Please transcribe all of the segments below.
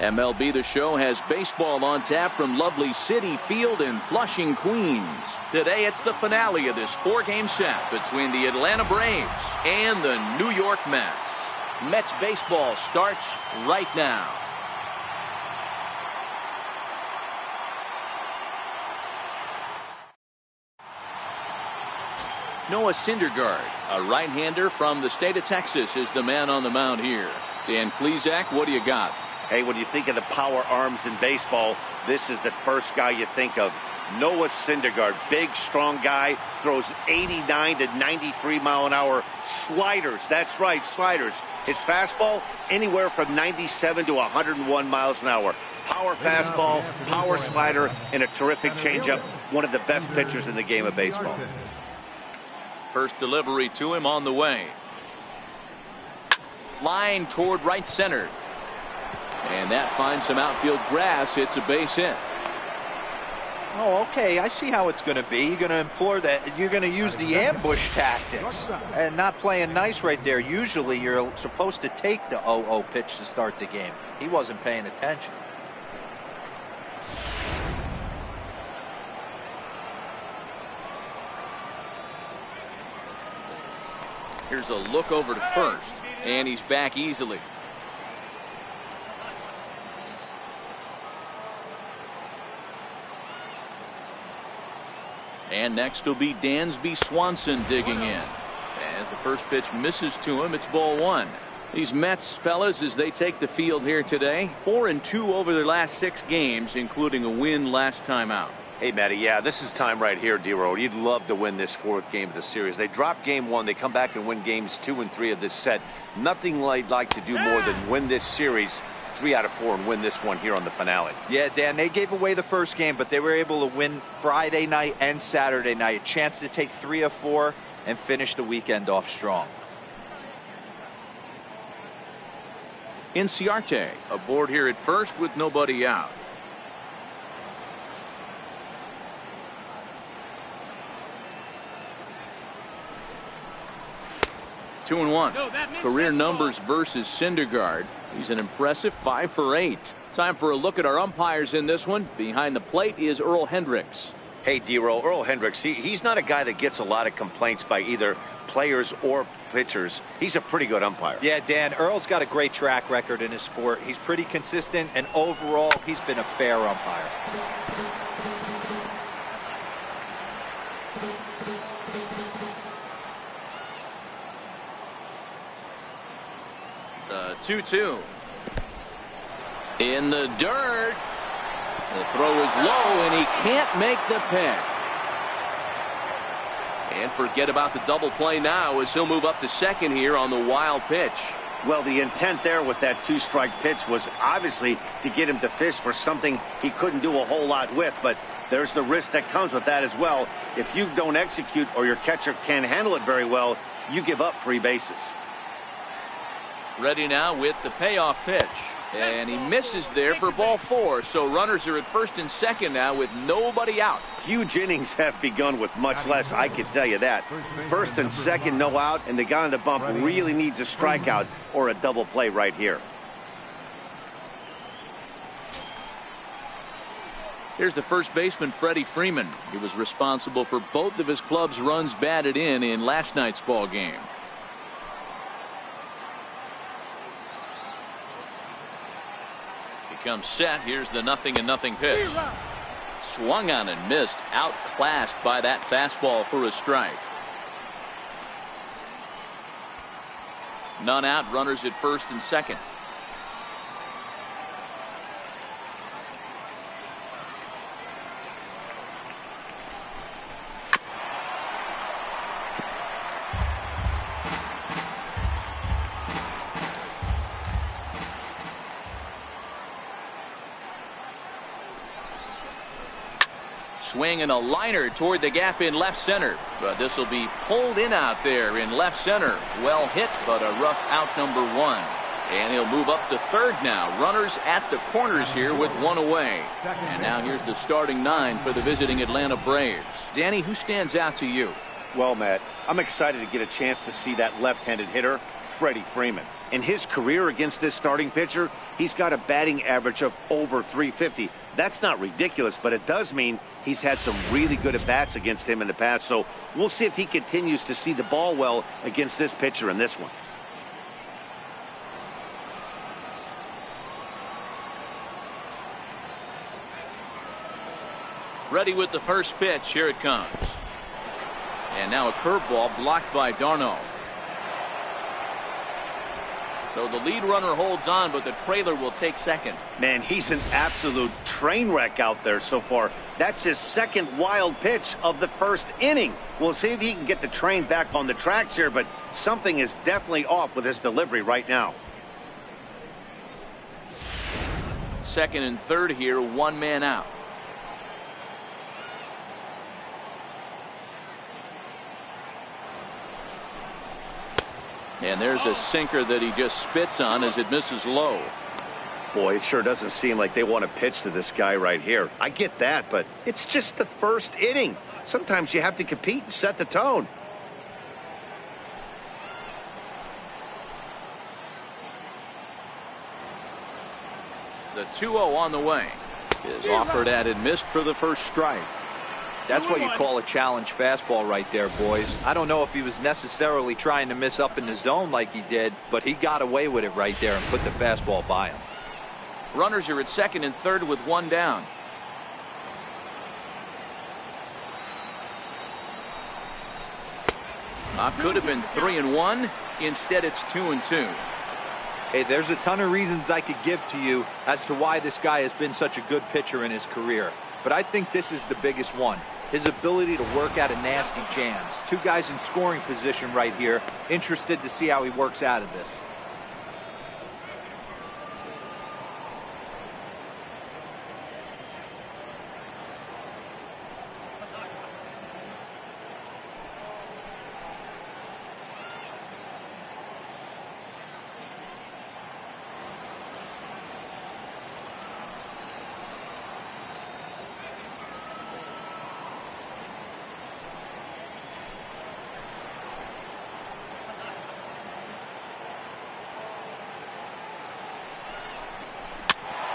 MLB The Show has baseball on tap from lovely Citi Field in Flushing, Queens. Today it's the finale of this four-game set between the Atlanta Braves and the New York Mets. Mets baseball starts right now. Noah Syndergaard, a right-hander from the state of Texas, is the man on the mound here. Dan Plesac, what do you got? Hey, when you think of the power arms in baseball, this is the first guy you think of. Noah Syndergaard, big, strong guy, throws 89 to 93 mile an hour sliders. That's right, sliders. His fastball, anywhere from 97 to 101 miles an hour. Power fastball, power slider, and a terrific changeup. One of the best pitchers in the game of baseball. First delivery to him on the way. Line toward right center. And that finds some outfield grass. It's a base hit. Oh, okay. I see how it's going to be. You're going to implore that. You're going to use the ambush tactics and not playing nice right there. Usually you're supposed to take the 0-0 pitch to start the game. He wasn't paying attention. Here's a look over to first, and he's back easily. And next will be Dansby Swanson digging in. As the first pitch misses to him, it's ball one. These Mets fellas, as they take the field here today, 4-2 over their last 6 games, including a win last time out. Hey, Matty, yeah, this is time right here, D-Road. You'd love to win this 4th game of the series. They drop game 1. They come back and win games 2 and 3 of this set. Nothing they'd like to do more than win this series 3 out of 4 and win this one here on the finale. Yeah, Dan, they gave away the first game, but they were able to win Friday night and Saturday night. A chance to take 3 of 4 and finish the weekend off strong. Inciarte aboard here at first with nobody out. Two and one. Career numbers versus Syndergaard. He's an impressive 5 for 8. Time for a look at our umpires in this one. Behind the plate is Earl Hendricks. Hey, D-Roll, Earl Hendricks, he's not a guy that gets a lot of complaints by either players or pitchers. He's a pretty good umpire. Yeah, Dan, Earl's got a great track record in his sport. He's pretty consistent, and overall, he's been a fair umpire. The 2-2. In the dirt. The throw is low, and he can't make the pick. And forget about the double play now as he'll move up to second here on the wild pitch. Well, the intent there with that 2-strike pitch was obviously to get him to fish for something he couldn't do a whole lot with, but there's the risk that comes with that as well. If you don't execute or your catcher can't handle it very well, you give up free bases. Ready now with the payoff pitch. And he misses there for ball 4. So runners are at first and second now with nobody out. Huge innings have begun with much less, I can tell you that. First and second, no out, and the guy on the bump really needs a strikeout or a double play right here. Here's the first baseman, Freddie Freeman. He was responsible for both of his club's runs batted in last night's ball game. Comes set. Here's the 0-0 pitch. Swung on and missed. Outclassed by that fastball for a strike. None out. Runners at first and second. Swing and a liner toward the gap in left center, but this will be pulled in out there in left center. Well hit, but a rough out, number 1. And he'll move up to third now. Runners at the corners here with 1 away. And now here's the starting 9 for the visiting Atlanta Braves. Danny, who stands out to you? Well, Matt, I'm excited to get a chance to see that left-handed hitter, Freddie Freeman. In his career against this starting pitcher, he's got a batting average of over 350. That's not ridiculous, but it does mean he's had some really good at-bats against him in the past. So we'll see if he continues to see the ball well against this pitcher in this one. Ready with the first pitch. Here it comes. And now a curveball blocked by Darno. So the lead runner holds on, but the trailer will take second. Man, he's an absolute train wreck out there so far. That's his second wild pitch of the first inning. We'll see if he can get the train back on the tracks here, but something is definitely off with his delivery right now. Second and third here, one man out. And there's a sinker that he just spits on as it misses low. Boy, it sure doesn't seem like they want to pitch to this guy right here. I get that, but it's just the first inning. Sometimes you have to compete and set the tone. The 2-0 on the way is offered at and missed for the first strike. That's what you call a challenge fastball right there, boys. I don't know if he was necessarily trying to miss up in the zone like he did, but he got away with it right there and put the fastball by him. Runners are at second and third with one down. Could have been 3-1. Instead, it's 2-2. Hey, there's a ton of reasons I could give to you as to why this guy has been such a good pitcher in his career. But I think this is the biggest one. His ability to work out of nasty jams. Two guys in scoring position right here. Interested to see how he works out of this.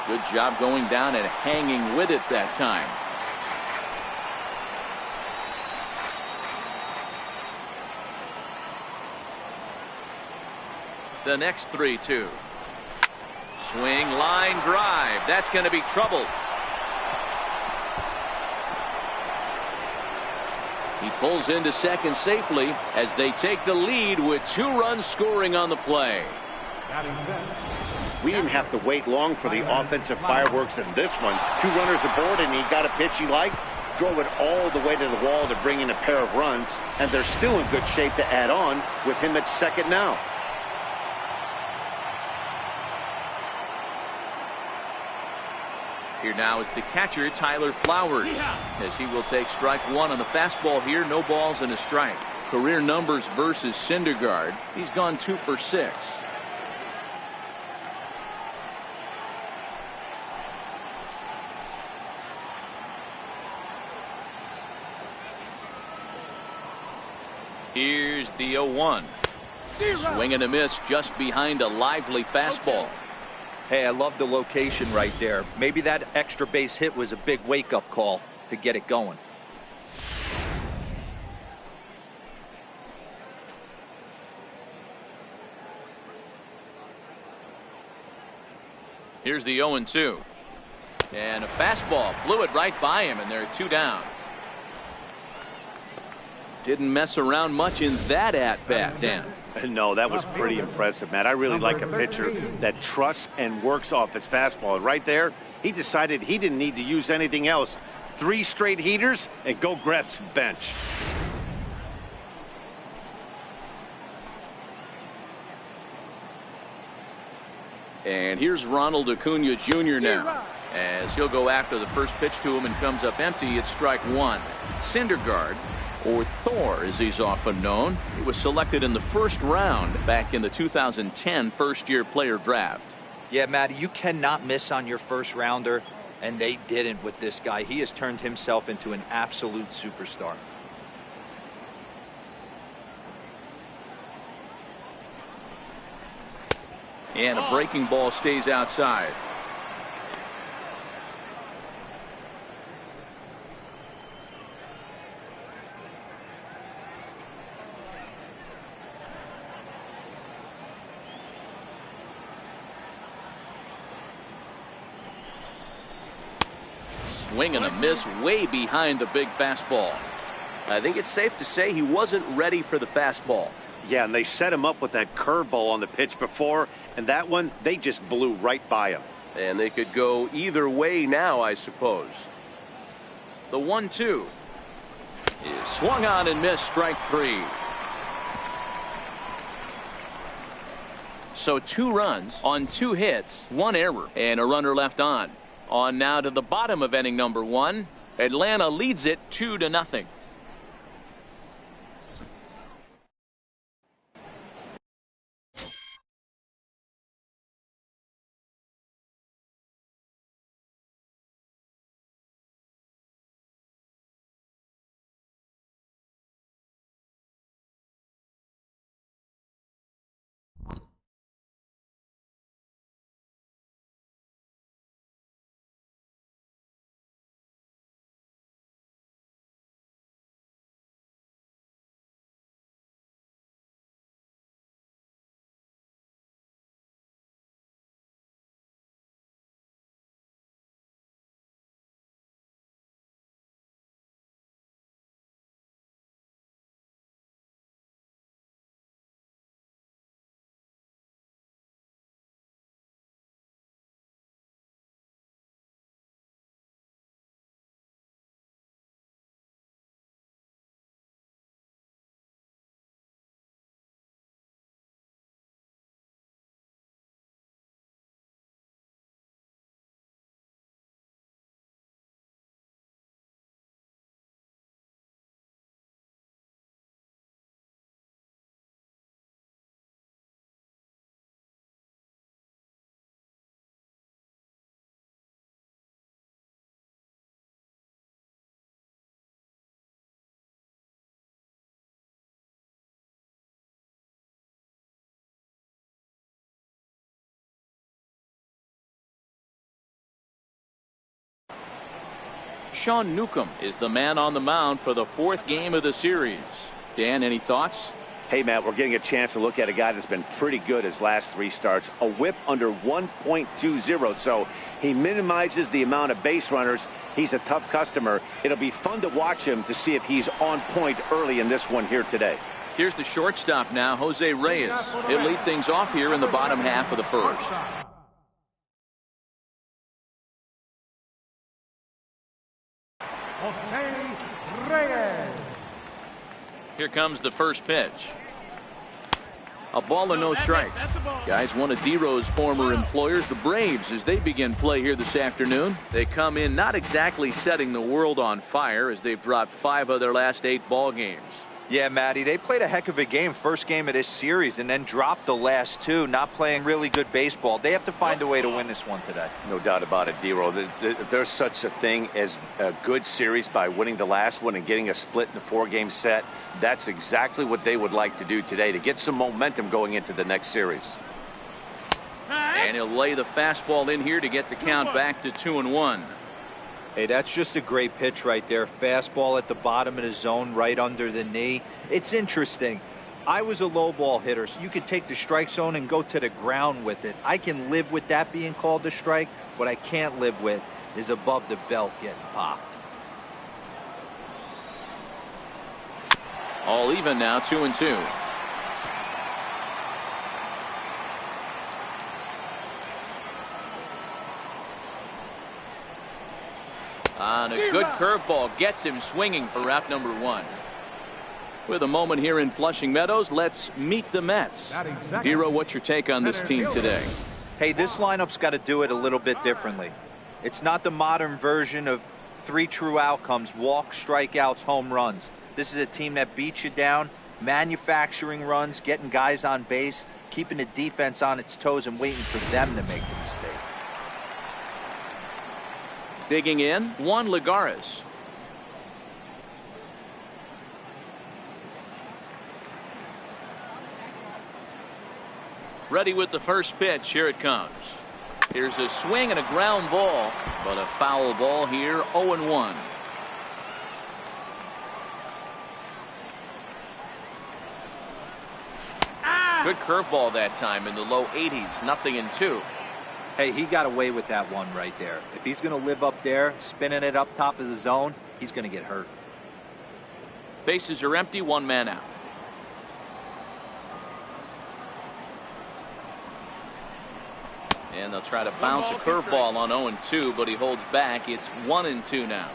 Good job going down and hanging with it that time. The next 3-2. Swing, line drive. That's going to be trouble. He pulls into second safely as they take the lead with 2 runs scoring on the play. We didn't have to wait long for the offensive fireworks in this one. 2 runners aboard, and he got a pitch he liked, drove it all the way to the wall to bring in a pair of runs, and they're still in good shape to add on with him at second now. Here now is the catcher, Tyler Flowers, as he will take strike one on the fastball here. No balls and a strike. Career numbers versus Syndergaard. He's gone 2 for 6. Here's the 0-1. Swing and a miss just behind a lively fastball. Hey, I love the location right there. Maybe that extra base hit was a big wake-up call to get it going. Here's the 0-2. And a fastball blew it right by him, and there are 2 down. Didn't mess around much in that at-bat, Dan. No, that was pretty impressive, Matt. I really like a pitcher that trusts and works off his fastball. Right there, he decided he didn't need to use anything else. 3 straight heaters and go grab some bench. And here's Ronald Acuna Jr. now, as he'll go after the first pitch to him and comes up empty. It's strike 1. Syndergaard, or Thor as he's often known, he was selected in the first round back in the 2010 first-year player draft. Yeah, Matty, you cannot miss on your first rounder, and they didn't with this guy. He has turned himself into an absolute superstar. And a breaking ball stays outside. Swing and a miss way behind the big fastball. I think it's safe to say he wasn't ready for the fastball. Yeah, and they set him up with that curveball on the pitch before, and that one, they just blew right by him. And they could go either way now, I suppose. The 1-2 is swung on and missed, strike 3. So 2 runs on 2 hits, 1 error, and a runner left on. On now to the bottom of inning number 1. Atlanta leads it 2-0. Sean Newcomb is the man on the mound for the 4th game of the series. Dan, any thoughts? Hey, Matt, we're getting a chance to look at a guy that's been pretty good his last 3 starts. A whip under 1.20, so he minimizes the amount of base runners. He's a tough customer. It'll be fun to watch him to see if he's on point early in this one here today. Here's the shortstop now, Jose Reyes. He'll lead things off here in the bottom half of the 1st. Here comes the first pitch. A ball and no strikes. Guys, one of D-Row's former employers, the Braves, as they begin play here this afternoon. They come in not exactly setting the world on fire as they've dropped 5 of their last 8 ball games. Yeah, Matty, they played a heck of a game, first game of this series, and then dropped the last 2, not playing really good baseball. They have to find a way to win this one today. No doubt about it, D-Row. There's such a thing as a good series by winning the last one and getting a split in a 4-game set. That's exactly what they would like to do today to get some momentum going into the next series. And he'll lay the fastball in here to get the count back to 2-1. Hey, that's just a great pitch right there. Fastball at the bottom of the zone, right under the knee. It's interesting. I was a low ball hitter, so you could take the strike zone and go to the ground with it. I can live with that being called a strike. What I can't live with is above the belt getting popped. All even now, 2-2. On a good curveball gets him swinging for wrap number 1. With a moment here in Flushing Meadows, let's meet the Mets. D-Row, what's your take on this team today? Hey, this lineup's got to do it a little bit differently. It's not the modern version of 3 true outcomes: walks, strikeouts, home runs. This is a team that beats you down, manufacturing runs, getting guys on base, keeping the defense on its toes and waiting for them to make the mistake. Digging in, Juan Lagares. Ready with the first pitch. Here it comes. Here's a swing and a ground ball, but a foul ball here. 0-1. Good curveball that time in the low 80s. 0-2. Hey, he got away with that one right there. If he's going to live up there, spinning it up top of the zone, he's going to get hurt. Bases are empty. 1 man out. And they'll try to bounce a curveball on 0-2, but he holds back. It's 1-2 now.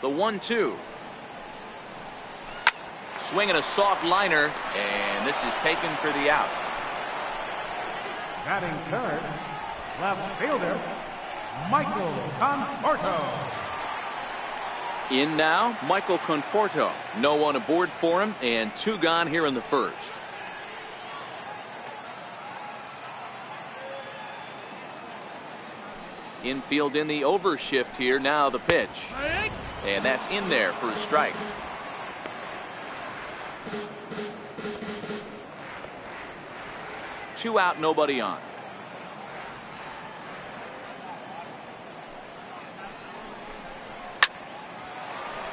The 1-2. Swinging a soft liner, and this is taken for the out. Batting third, left fielder, Michael Conforto. In now, Michael Conforto. No one aboard for him, and 2 gone here in the first. Infield in the overshift here. Now the pitch. And that's in there for a strike. Two out, nobody on.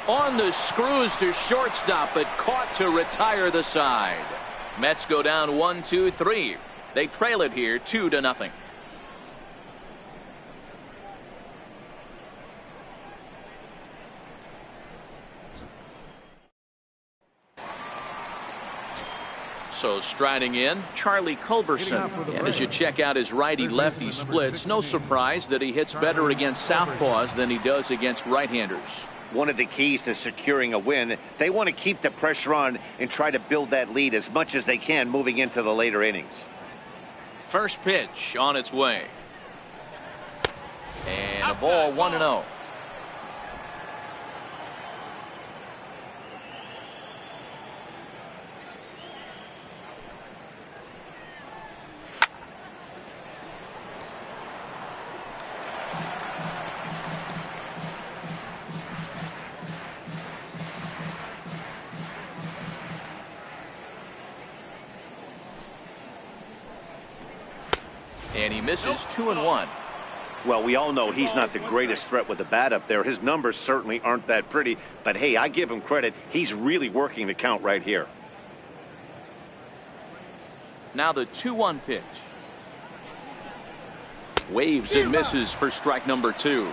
On the screws to shortstop, but caught to retire the side. Mets go down 1-2-3. They trail it here 2-0. So striding in, Charlie Culberson. And as you check out his righty-lefty splits, no surprise that he hits better against southpaws than he does against right-handers. One of the keys to securing a win, they want to keep the pressure on and try to build that lead as much as they can moving into the later innings. First pitch on its way. And a ball 1-0. And he misses 2-1. Well, we all know he's not the greatest threat with the bat up there. His numbers certainly aren't that pretty. But, hey, I give him credit. He's really working the count right here. Now the 2-1 pitch. Waves and misses for strike number 2.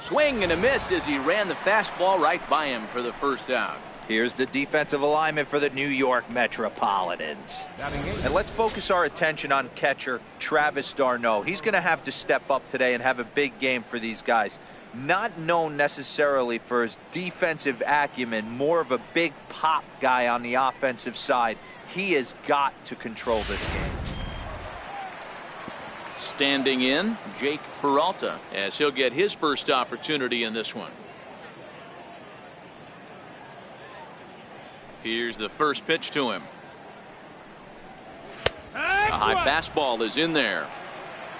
Swing and a miss as he ran the fastball right by him for the first out. Here's the defensive alignment for the New York Metropolitans. And let's focus our attention on catcher Travis d'Arnaud. He's going to have to step up today and have a big game for these guys. Not known necessarily for his defensive acumen, more of a big pop guy on the offensive side. He has got to control this game. Standing in, Jake Peralta, as he'll get his first opportunity in this one. Here's the first pitch to him. A high fastball is in there.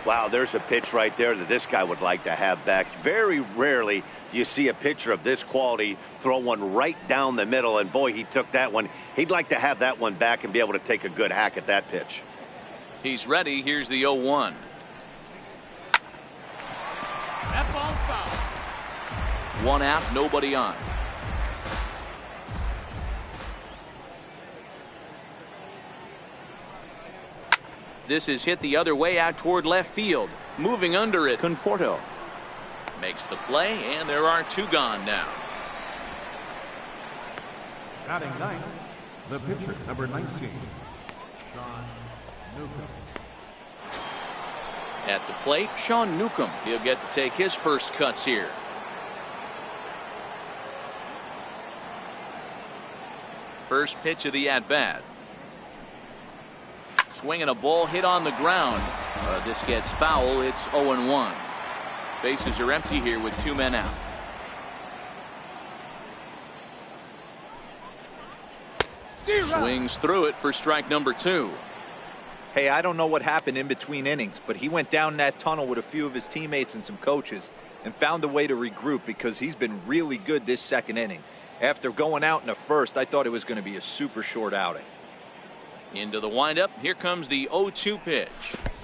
Wow, there's a pitch right there that this guy would like to have back. Very rarely do you see a pitcher of this quality throw one right down the middle, and boy, he took that one. He'd like to have that one back and be able to take a good hack at that pitch. He's ready. Here's the 0-1. That ball's foul. 1 out, nobody on. This is hit the other way out toward left field. Moving under it, Conforto makes the play, and there are 2 gone now. Batting ninth, the pitcher, number 19, Sean Newcomb. At the plate, Sean Newcomb. He'll get to take his first cuts here. First pitch of the at-bat. Swinging a ball hit on the ground. This gets foul. It's 0-1. Bases are empty here with 2 men out. Swings through it for strike number 2. Hey, I don't know what happened in between innings, but he went down that tunnel with a few of his teammates and some coaches and found a way to regroup because he's been really good this second inning. After going out in the first, I thought it was going to be a super short outing. Into the windup. Here comes the 0-2 pitch.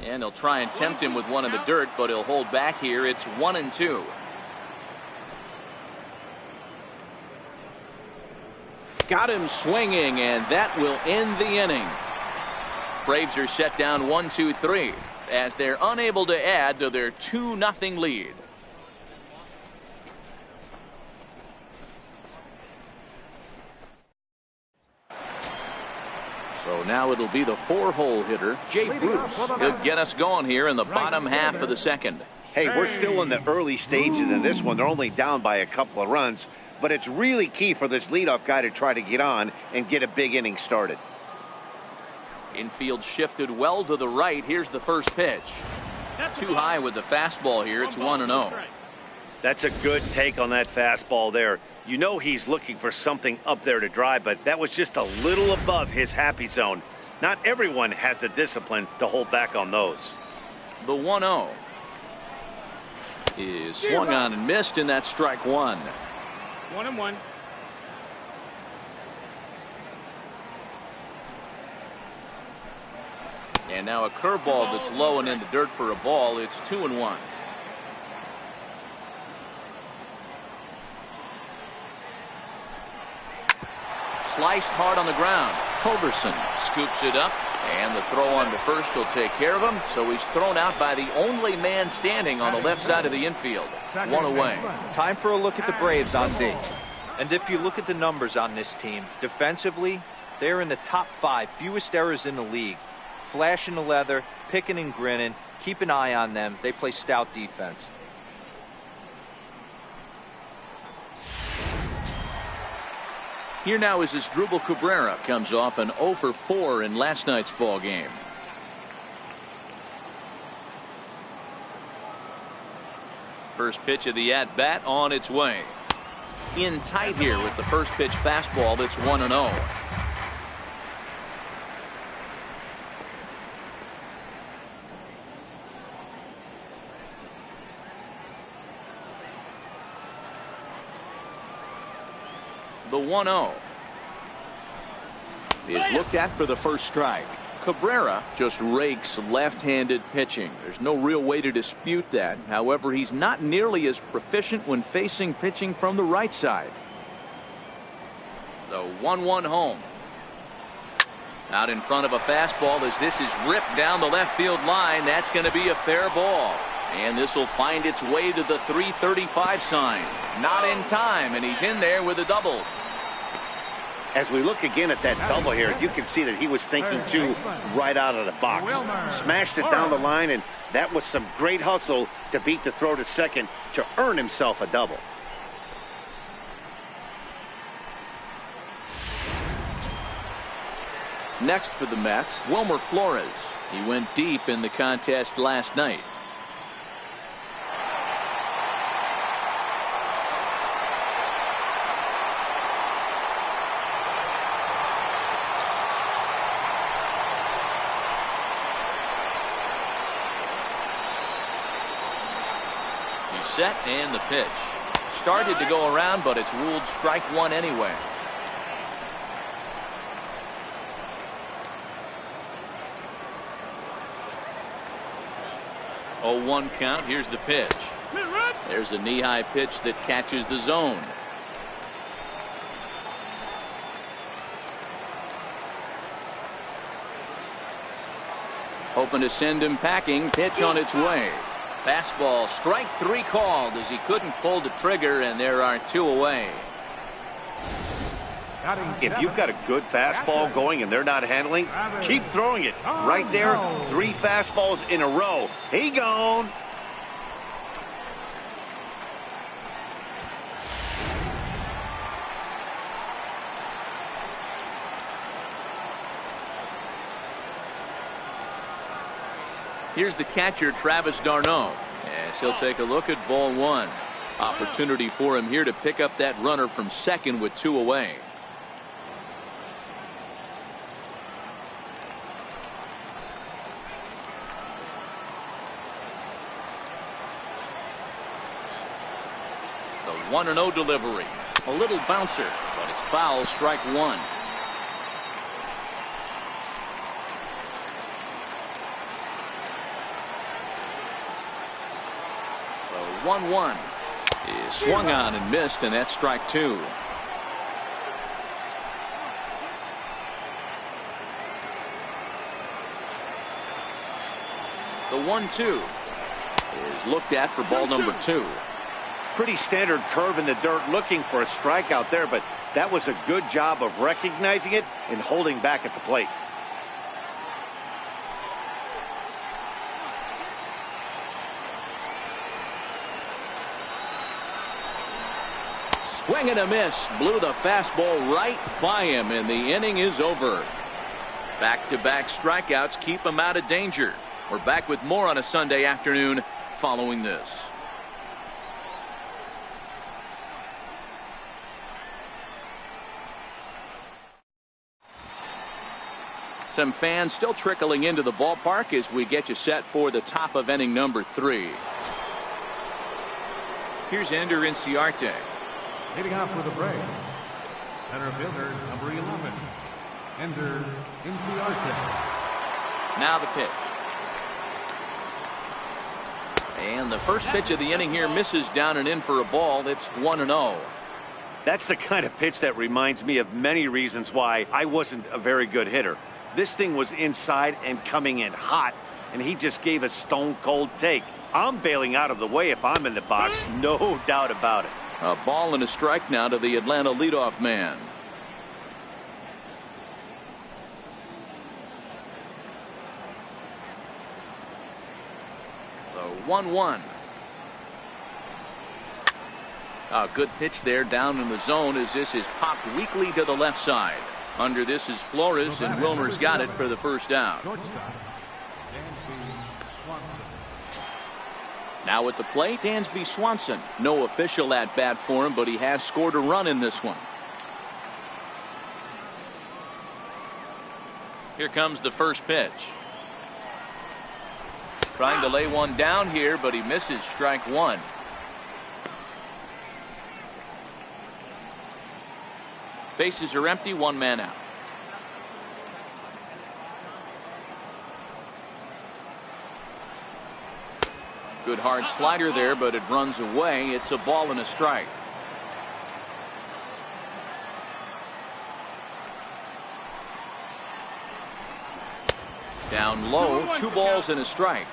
And they'll try and tempt him with one in the dirt, but he'll hold back here. It's 1-2. Got him swinging, and that will end the inning. Braves are set down 1-2-3 as they're unable to add to their 2-0 lead. So now it'll be the 4-hole hitter, Jay Bruce. He'll get us going here in the bottom half of the second. Hey, we're still in the early stages of this one. They're only down by a couple of runs, but it's really key for this leadoff guy to try to get on and get a big inning started. Infield shifted well to the right. Here's the first pitch. Too high with the fastball here. It's 1-0. That's a good take on that fastball there. You know he's looking for something up there to drive, but that was just a little above his happy zone. Not everyone has the discipline to hold back on those. The 1-0 is swung on and missed, and that's strike 1. 1-1. And now a curveball that's low and in the dirt for a ball. It's 2-1. Sliced hard on the ground. Culberson scoops it up, and the throw on to first will take care of him. So he's thrown out by the only man standing on the left side of the infield. 1 away. Time for a look at the Braves on D. And if you look at the numbers on this team, defensively, they're in the top 5 fewest errors in the league. Flashing the leather, picking and grinning. Keep an eye on them. They play stout defense. Here now is Asdrubal Cabrera. Comes off an 0 for 4 in last night's ball game. First pitch of the at-bat on its way. In tight here with the first pitch fastball. That's 1-0. The 1-0 is looked at for the first strike. Cabrera just rakes left-handed pitching. There's no real way to dispute that. However, he's not nearly as proficient when facing pitching from the right side. The 1-1 home. Out in front of a fastball as this is ripped down the left field line. That's going to be a fair ball. And this will find its way to the 335 sign. Not in time, and he's in there with a double. As we look again at that double here, you can see that he was thinking too right out of the box. Smashed it down the line, and that was some great hustle to beat the throw to second to earn himself a double. Next for the Mets, Wilmer Flores. He went deep in the contest last night. Set and the pitch. Started to go around, but it's ruled strike 1 anyway. Oh, 1 count. Here's the pitch. There's a knee-high pitch that catches the zone. Hoping to send him packing. Pitch on its way. Fastball, strike 3 called as he couldn't pull the trigger, and there are 2 away. If you've got a good fastball going and they're not handling, keep throwing it. Right there, 3 fastballs in a row. He gone. Here's the catcher, Travis d'Arnaud, as he'll take a look at ball 1. Opportunity for him here to pick up that runner from second with 2 away. 1-0 delivery. A little bouncer, but it's foul, strike one. The 1-1 is swung on and missed, and that's strike two. The 1-2 is looked at for ball number two. Pretty standard curve in the dirt, looking for a strikeout there, but that was a good job of recognizing it and holding back at the plate. Swing and a miss. Blew the fastball right by him, and the inning is over. Back-to-back strikeouts keep him out of danger. We're back with more on a Sunday afternoon following this. Some fans still trickling into the ballpark as we get you set for the top of inning number 3. Here's Ender Inciarte. Leading off with a break, center fielder number 11, Ender Inciarte. Now the pitch. And the first pitch of the inning here misses down and in for a ball. It's 1-0. That's the kind of pitch that reminds me of many reasons why I wasn't a very good hitter. This thing was inside and coming in hot, and he just gave a stone-cold take. I'm bailing out of the way if I'm in the box, no doubt about it. A ball and a strike now to the Atlanta leadoff man. The 1-1. A good pitch there down in the zone as this is popped weakly to the left side. Under this is Flores, and Wilmer's got it for the first out. Now at the plate, Dansby Swanson. No official at bat for him, but he has scored a run in this one. Here comes the first pitch. Trying to lay one down here, but he misses, strike one. Bases are empty, one man out. Good hard slider there, but it runs away. It's a ball and a strike. Down low, 2 balls and a strike.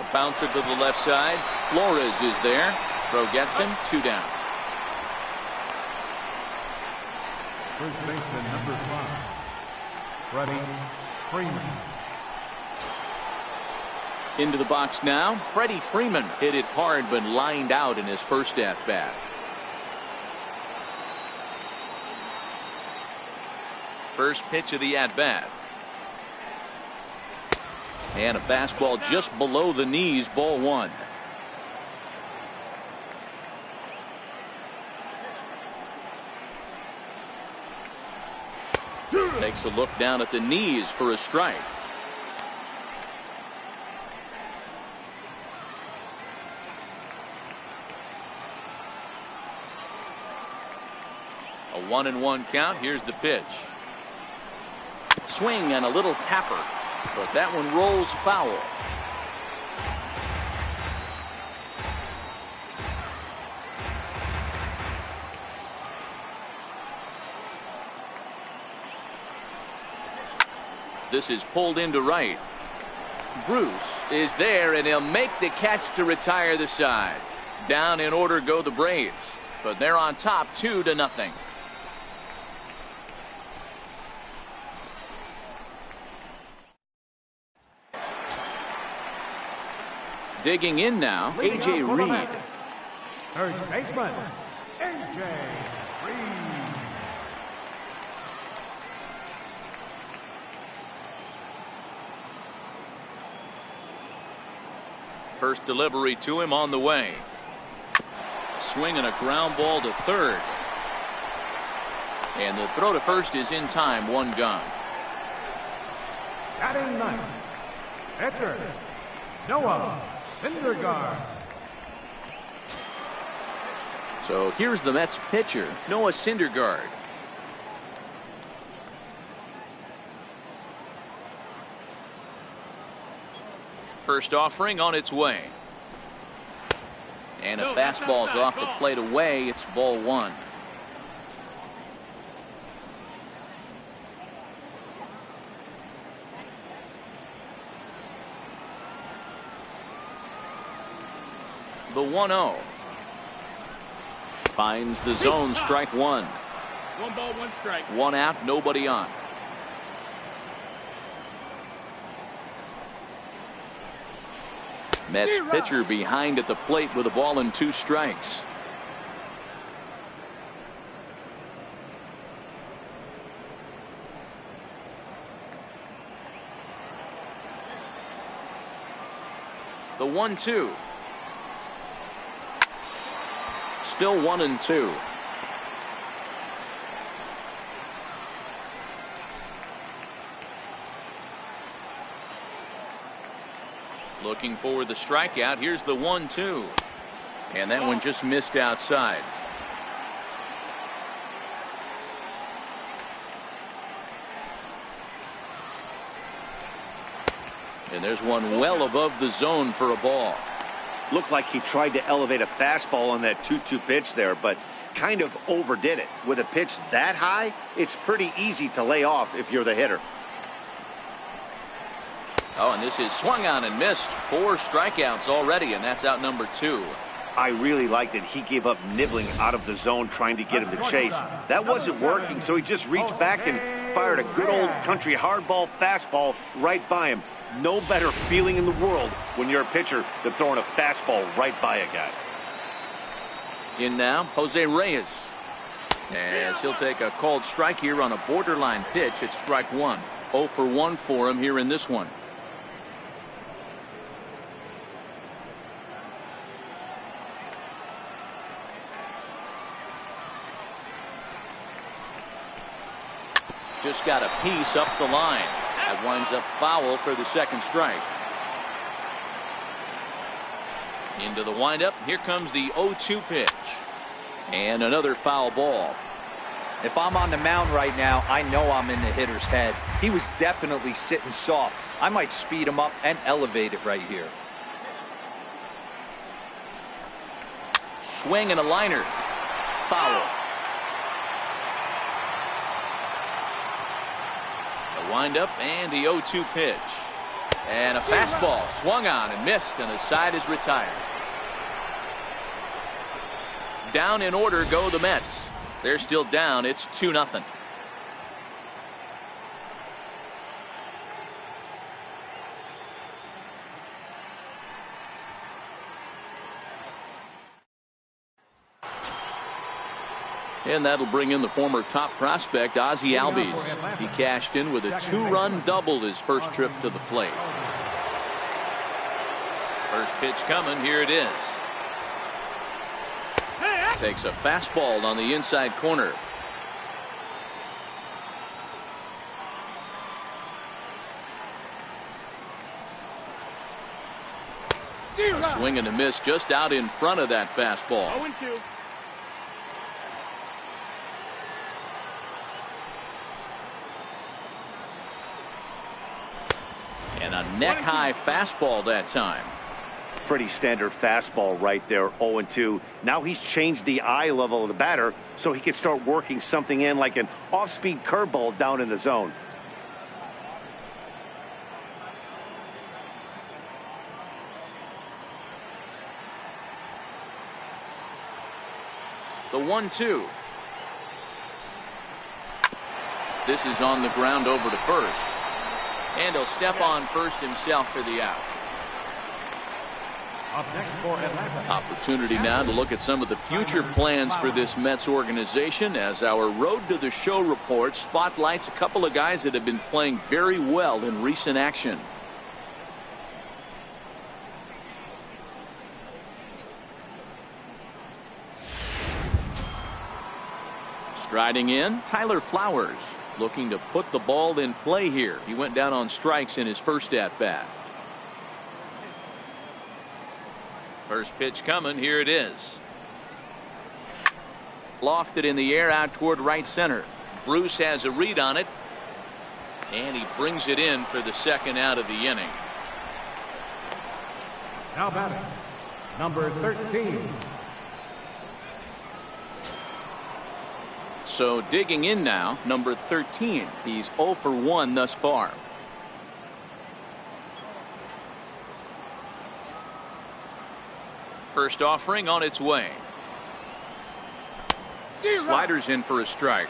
A bouncer to the left side. Flores is there. Throw gets him, 2 down. First baseman number 5, Freddie Freeman. Into the box now. Freddie Freeman hit it hard but lined out in his first at bat. First pitch of the at bat. And a fastball just below the knees, ball 1. Takes a look down at the knees for a strike. A 1-1 count. Here's the pitch. Swing and a little tapper, but that one rolls foul. This is pulled into right. Bruce is there, and he'll make the catch to retire the side. Down in order go the Braves, but they're on top 2-0. Digging in now, A.J. Reed. Third baseman, A.J. Reed. First delivery to him on the way. Swing and a ground ball to third. And the throw to first is in time, 1 gone. Batting ninth, pitcher, Noah Syndergaard. So here's the Mets pitcher, Noah Syndergaard. First offering on its way. And a fastball's off the plate away. It's ball one. The 1-0. Finds the zone, strike one. 1 ball, 1 strike. 1 out, nobody on. Mets pitcher behind at the plate with a ball and 2 strikes. The 1-2. Still 1-2. Looking for the strikeout. Here's the 1-2. And that one just missed outside. And there's one well above the zone for a ball. Looked like he tried to elevate a fastball on that 2-2 pitch there, but kind of overdid it. With a pitch that high, it's pretty easy to lay off if you're the hitter. Oh, and this is swung on and missed. 4 strikeouts already, and that's out number 2. I really liked it. He gave up nibbling out of the zone trying to get him to chase. That wasn't working, so he just reached back and fired a good old country hardball fastball right by him. No better feeling in the world when you're a pitcher than throwing a fastball right by a guy. In now, Jose Reyes. As he'll take a called strike here on a borderline pitch. It's strike one. 0 for 1 for him here in this one. Just got a piece up the line. That winds up foul for the second strike. Into the windup. Here comes the 0-2 pitch. And another foul ball. If I'm on the mound right now, I know I'm in the hitter's head. He was definitely sitting soft. I might speed him up and elevate it right here. Swing and a liner. Foul. The windup and the 0-2 pitch. And a fastball swung on and missed, and the side is retired. Down in order go the Mets. They're still down. It's 2-0. And that'll bring in the former top prospect, Ozzie Albies. He cashed in with a 2-run double his first trip to the plate. First pitch coming. Here it is. Takes a fastball on the inside corner. A swing and a miss just out in front of that fastball. 0-2. And a neck-high fastball that time. Pretty standard fastball right there, 0-2. Now he's changed the eye level of the batter so he can start working something in like an off-speed curveball down in the zone. The 1-2. This is on the ground over to first. And he'll step on first himself for the out. Up next for Atlanta. Opportunity now to look at some of the future plans for this Mets organization as our Road to the Show report spotlights a couple of guys that have been playing very well in recent action. Striding in, Tyler Flowers. looking to put the ball in play here. He went down on strikes in his first at bat. First pitch coming. Here it is. Lofted in the air out toward right center. Bruce has a read on it, and he brings it in for the second out of the inning. Now batting, number 13. So digging in now, number 13. He's 0 for 1 thus far. First offering on its way. Sliders in for a strike.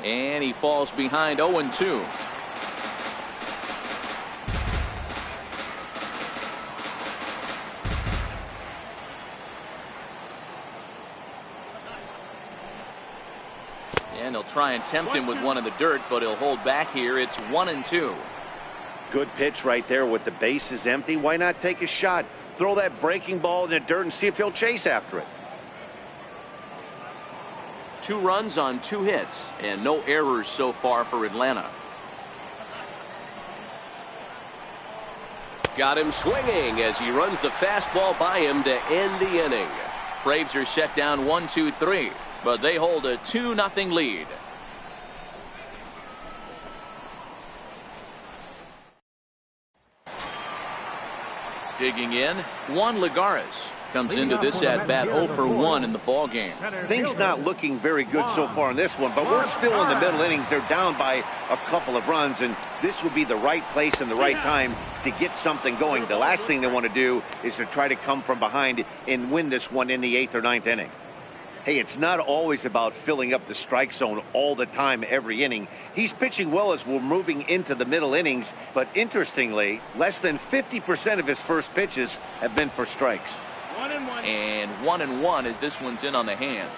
And he falls behind 0-2. And he'll try and tempt him with one in the dirt, but he'll hold back here. It's 1-2. Good pitch right there with the bases empty. Why not take a shot? Throw that breaking ball in the dirt and see if he'll chase after it. 2 runs on 2 hits and no errors so far for Atlanta. Got him swinging as he runs the fastball by him to end the inning. Braves are set down 1-2-3, but they hold a 2-0 lead. Digging in, Juan Lagares comes into this at bat 0 for 1 in the ball game. Things not looking very good so far in this one, but we're still in the middle innings. They're down by a couple of runs, and this would be the right place and the right time to get something going. The last thing they want to do is to try to come from behind and win this one in the 8th or 9th inning. Hey, it's not always about filling up the strike zone all the time every inning. He's pitching well as we're moving into the middle innings, but interestingly, less than 50% of his first pitches have been for strikes. 1-1. And 1-1 as this one's in on the hands.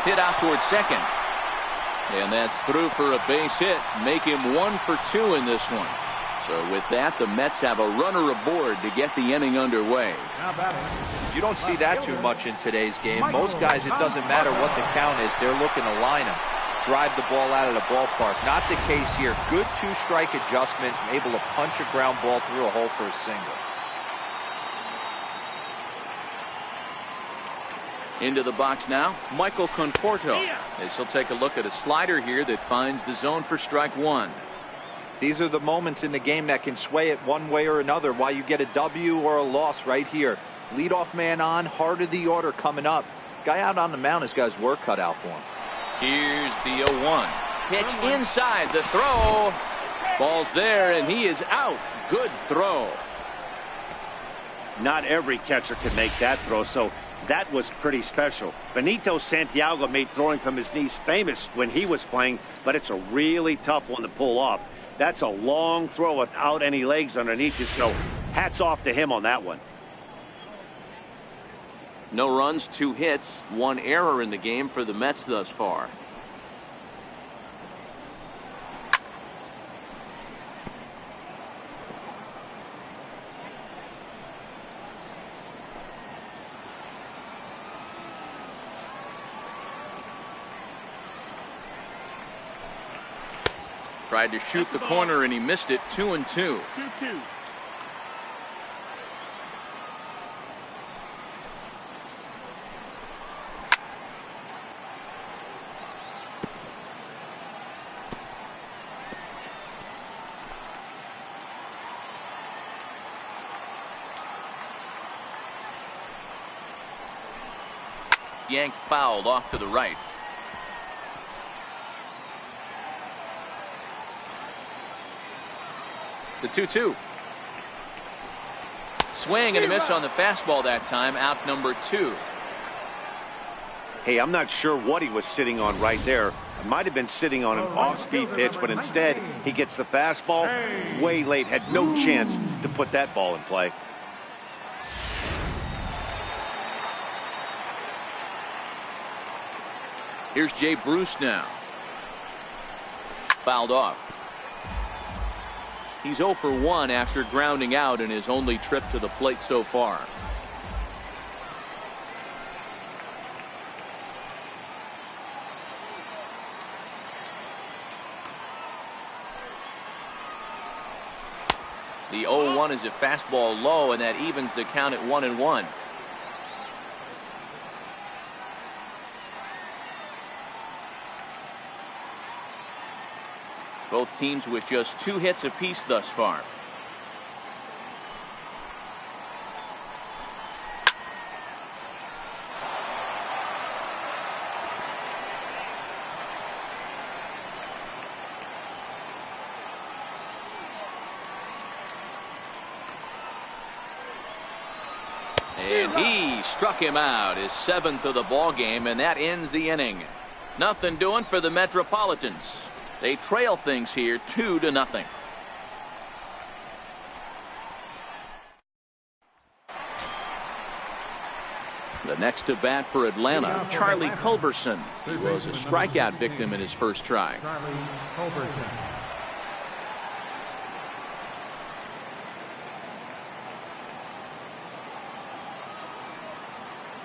Hit out towards second. And that's through for a base hit. Make him 1 for 2 in this one. So with that, the Mets have a runner aboard to get the inning underway. You don't see that too much in today's game. Most guys, it doesn't matter what the count is. They're looking to line him, drive the ball out of the ballpark. Not the case here. Good 2-strike adjustment, able to punch a ground ball through a hole for a single. Into the box now, Michael Conforto, as he'll take a look at a slider here that finds the zone for strike 1. These are the moments in the game that can sway it one way or another, why you get a W or a loss right here. Leadoff man on, heart of the order coming up. Guy out on the mound has got his work cut out for him. Here's the 0-1. Pitch inside, the throw. Ball's there, and he is out. Good throw. Not every catcher can make that throw, so that was pretty special. Benito Santiago made throwing from his knees famous when he was playing, but it's a really tough one to pull off. That's a long throw without any legs underneath you, so hats off to him on that one. No runs, 2 hits, 1 error in the game for the Mets thus far. Tried to shoot the corner and he missed it. 2-2. 2-2. Yanked fouled off to the right. The 2-2. Swing and a miss on the fastball that time. Out number 2. Hey, I'm not sure what he was sitting on right there. It might have been sitting on an off-speed pitch, but instead he gets the fastball way late. Had no chance to put that ball in play. Here's Jay Bruce now. Fouled off. He's 0 for 1 after grounding out in his only trip to the plate so far. The 0-1 is a fastball low, and that evens the count at 1-1. Both teams with just 2 hits apiece thus far. And he struck him out, his 7th of the ball game, and that ends the inning. Nothing doing for the Metropolitans. They trail things here 2-0. The next to bat for Atlanta, Charlie Culberson. He was a strikeout victim in his first try. Charlie Culberson.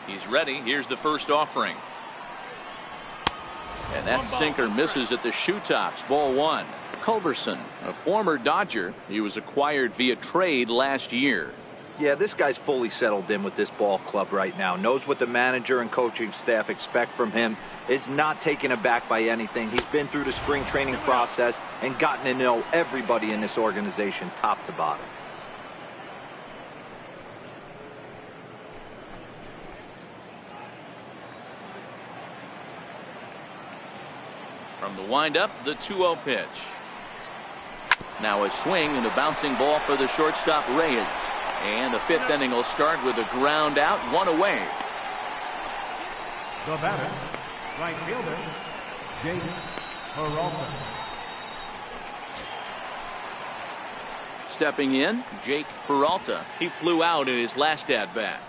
He's ready. Here's the first offering. And that sinker misses at the shoe tops. Ball 1. Culberson, a former Dodger. He was acquired via trade last year. Yeah, this guy's fully settled in with this ball club right now. Knows what the manager and coaching staff expect from him. Is not taken aback by anything. He's been through the spring training process and gotten to know everybody in this organization top to bottom. From the windup, the 2-0 pitch. Now a swing and a bouncing ball for the shortstop Reyes. And the 5th inning will start with a ground out, 1 away. The batter, right fielder, Jake Peralta. Stepping in, Jake Peralta. He flew out in his last at-bat.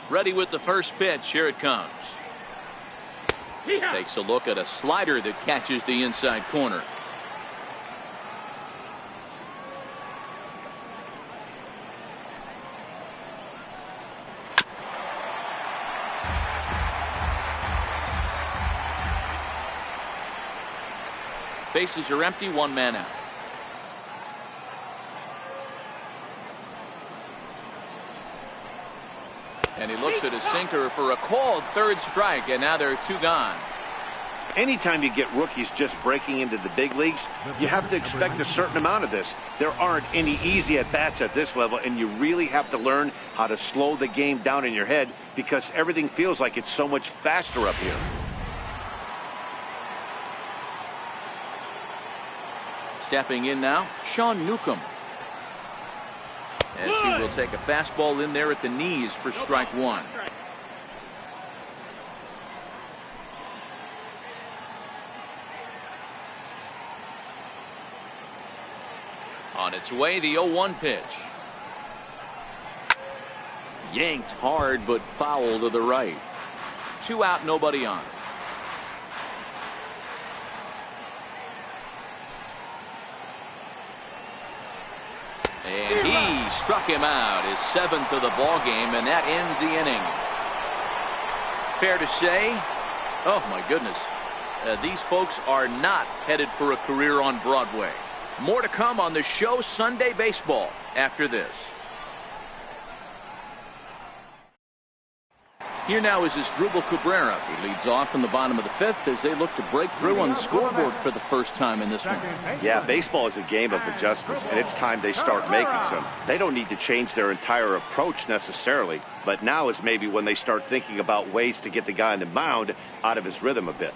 Ready with the first pitch. Here it comes. Takes a look at a slider that catches the inside corner. Bases are empty, 1 man out. And he looks at his sinker for a called 3rd strike, and now there are 2 gone. Anytime you get rookies just breaking into the big leagues, you have to expect a certain amount of this. There aren't any easy at-bats at this level, and you really have to learn how to slow the game down in your head because everything feels like it's so much faster up here. Stepping in now, Sean Newcomb. As he will take a fastball in there at the knees for strike 1. On its way, the 0-1 pitch. Yanked hard, but foul to the right. 2 out, nobody on. And he struck him out, his 7th of the ball game, and that ends the inning. Fair to say, oh my goodness, these folks are not headed for a career on Broadway. More to come on the show Sunday Baseball after this. Here now is Asdrubal Cabrera. He leads off in the bottom of the 5th as they look to break through on the scoreboard for the first time in this one. Yeah, baseball is a game of adjustments, and it's time they start making some. They don't need to change their entire approach necessarily, but now is maybe when they start thinking about ways to get the guy on the mound out of his rhythm a bit.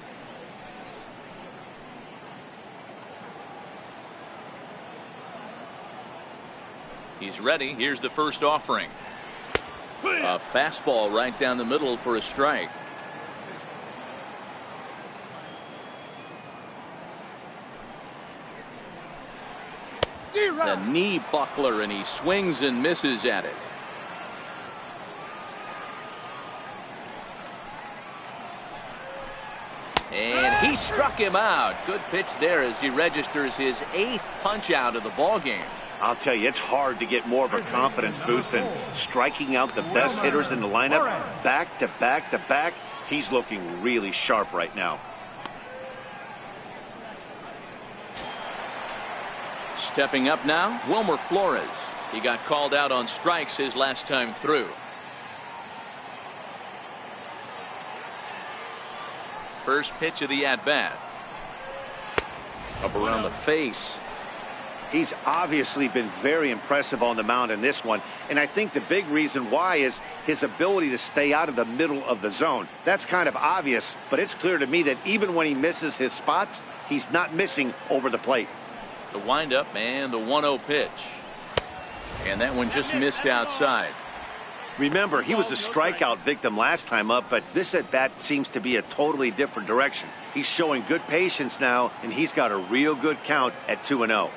He's ready. Here's the first offering. A fastball right down the middle for a strike. The knee buckler, and he swings and misses at it. And he struck him out. Good pitch there as he registers his 8th punch out of the ball game. I'll tell you, it's hard to get more of a confidence boost than striking out the best hitters in the lineup back to back to back. He's looking really sharp right now. Stepping up now, Wilmer Flores. He got called out on strikes his last time through. First pitch of the at-bat. Up around the face. He's obviously been very impressive on the mound in this one, and I think the big reason why is his ability to stay out of the middle of the zone. That's kind of obvious, but it's clear to me that even when he misses his spots, he's not missing over the plate. The windup and the 1-0 pitch. And that one just missed outside. Remember, he was a strikeout victim last time up, but this at-bat seems to be a totally different direction. He's showing good patience now, and he's got a real good count at 2-0.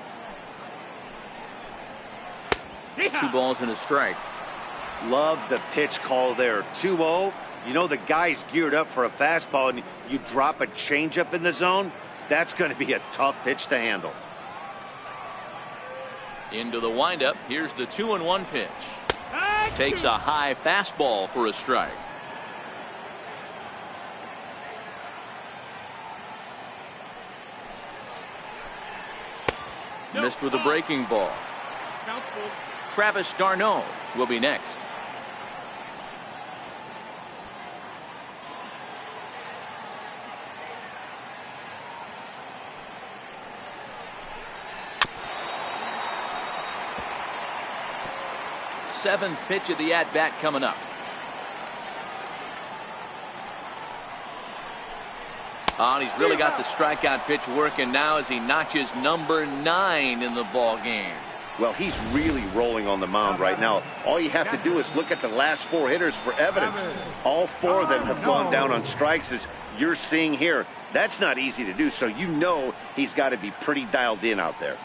2 balls and a strike. Love the pitch call there. 2-0. You know the guy's geared up for a fastball, and you drop a changeup in the zone. That's going to be a tough pitch to handle. Into the windup. Here's the 2-1 pitch. Takes a high fastball for a strike. Missed with a breaking ball. Travis d'Arnaud will be next. Seventh pitch of the at-bat coming up. Oh, and he's really got the strikeout pitch working now as he notches number 9 in the ball game. Well, he's really rolling on the mound right now. All you have to do is look at the last 4 hitters for evidence. All 4 of them have gone down on strikes, as you're seeing here. That's not easy to do, so you know he's got to be pretty dialed in out there.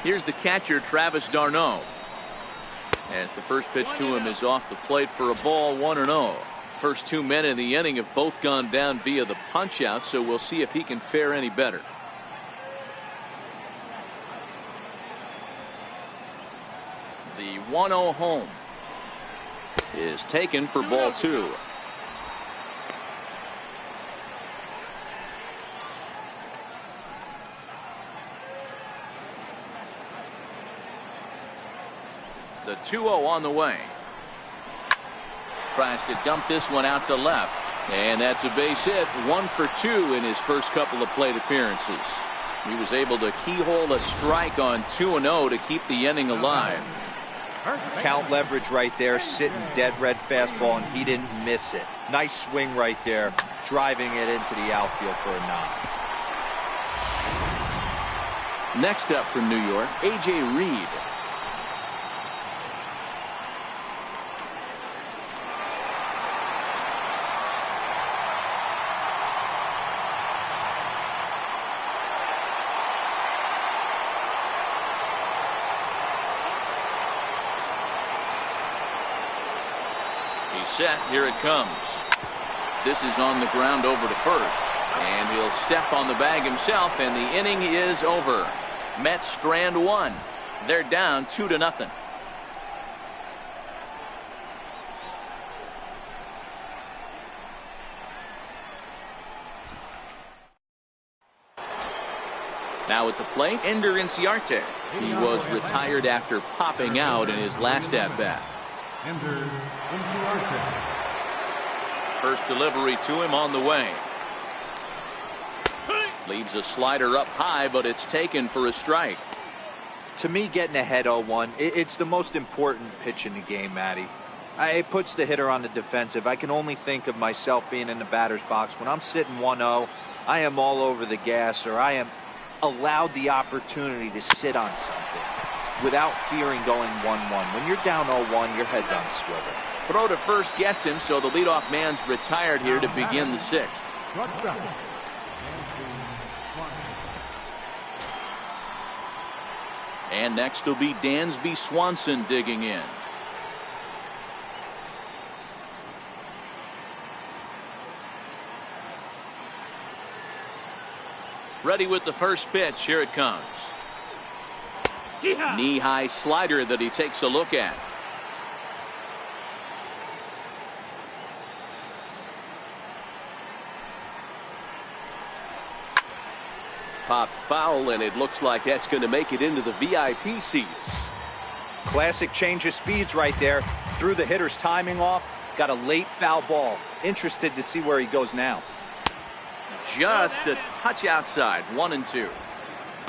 Here's the catcher, Travis d'Arnaud. As the first pitch to him is off the plate for a ball, 1-0. First 2 men in the inning have both gone down via the punch out, so we'll see if he can fare any better. The 1-0 home is taken for ball 2. The 2-0 on the way. Tries to dump this one out to left. And that's a base hit. 1 for 2 in his first couple of plate appearances. He was able to keyhole a strike on 2-0 to keep the inning alive. Count leverage right there, sitting dead red fastball, and he didn't miss it. Nice swing right there, driving it into the outfield for a knock. Next up from New York, A.J. Reed. Set. Here it comes. This is on the ground over to first, and he'll step on the bag himself, and the inning is over. Mets strand 1. They're down 2-0. Now at the plate, Ender Inciarte. He was retired after popping out in his last at-bat. First delivery to him on the way. Leaves a slider up high, but it's taken for a strike. To me, getting ahead 0-1, it's the most important pitch in the game, Matty. It puts the hitter on the defensive. I can only think of myself being in the batter's box. When I'm sitting 1-0, I am all over the gas, or I am allowed the opportunity to sit on something without fearing going 1-1. When you're down 0-1, your head's on a swivel. Throw to first gets him, so the leadoff man's retired here to begin the sixth. And next will be Dansby Swanson digging in. Ready with the first pitch. Here it comes. Knee-high slider that he takes a look at. Popped foul, and it looks like that's going to make it into the VIP seats. Classic change of speeds right there. Threw the hitter's timing off. Got a late foul ball. Interested to see where he goes now. Just a touch outside. 1-2.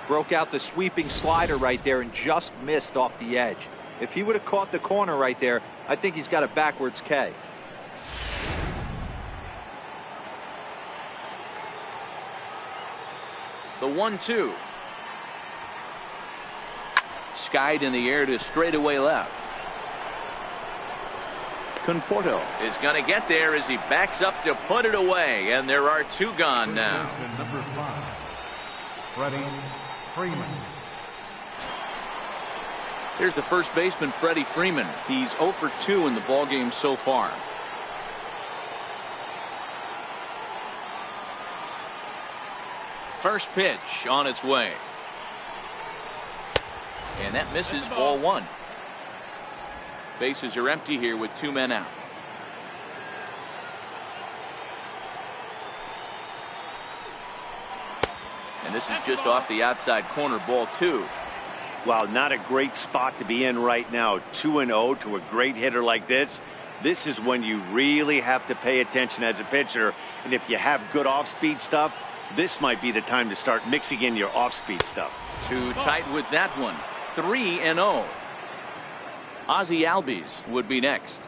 Broke out the sweeping slider right there and just missed off the edge. If he would have caught the corner right there, I think he's got a backwards K. The 1-2. Skied in the air to straightaway left. Conforto is going to get there as he backs up to put it away, and there are two gone now. Number 5, Freddie Freeman. Here's the first baseman, Freddie Freeman. He's 0 for 2 in the ballgame so far. First pitch on its way. And that misses, ball 1. Bases are empty here with 2 men out. And this is just off the outside corner, ball 2. Wow, not a great spot to be in right now. 2-0 to a great hitter like this. This is when you really have to pay attention as a pitcher. And if you have good off-speed stuff, this might be the time to start mixing in your off-speed stuff. Too tight with that one. 3-0. Ozzie Albies would be next.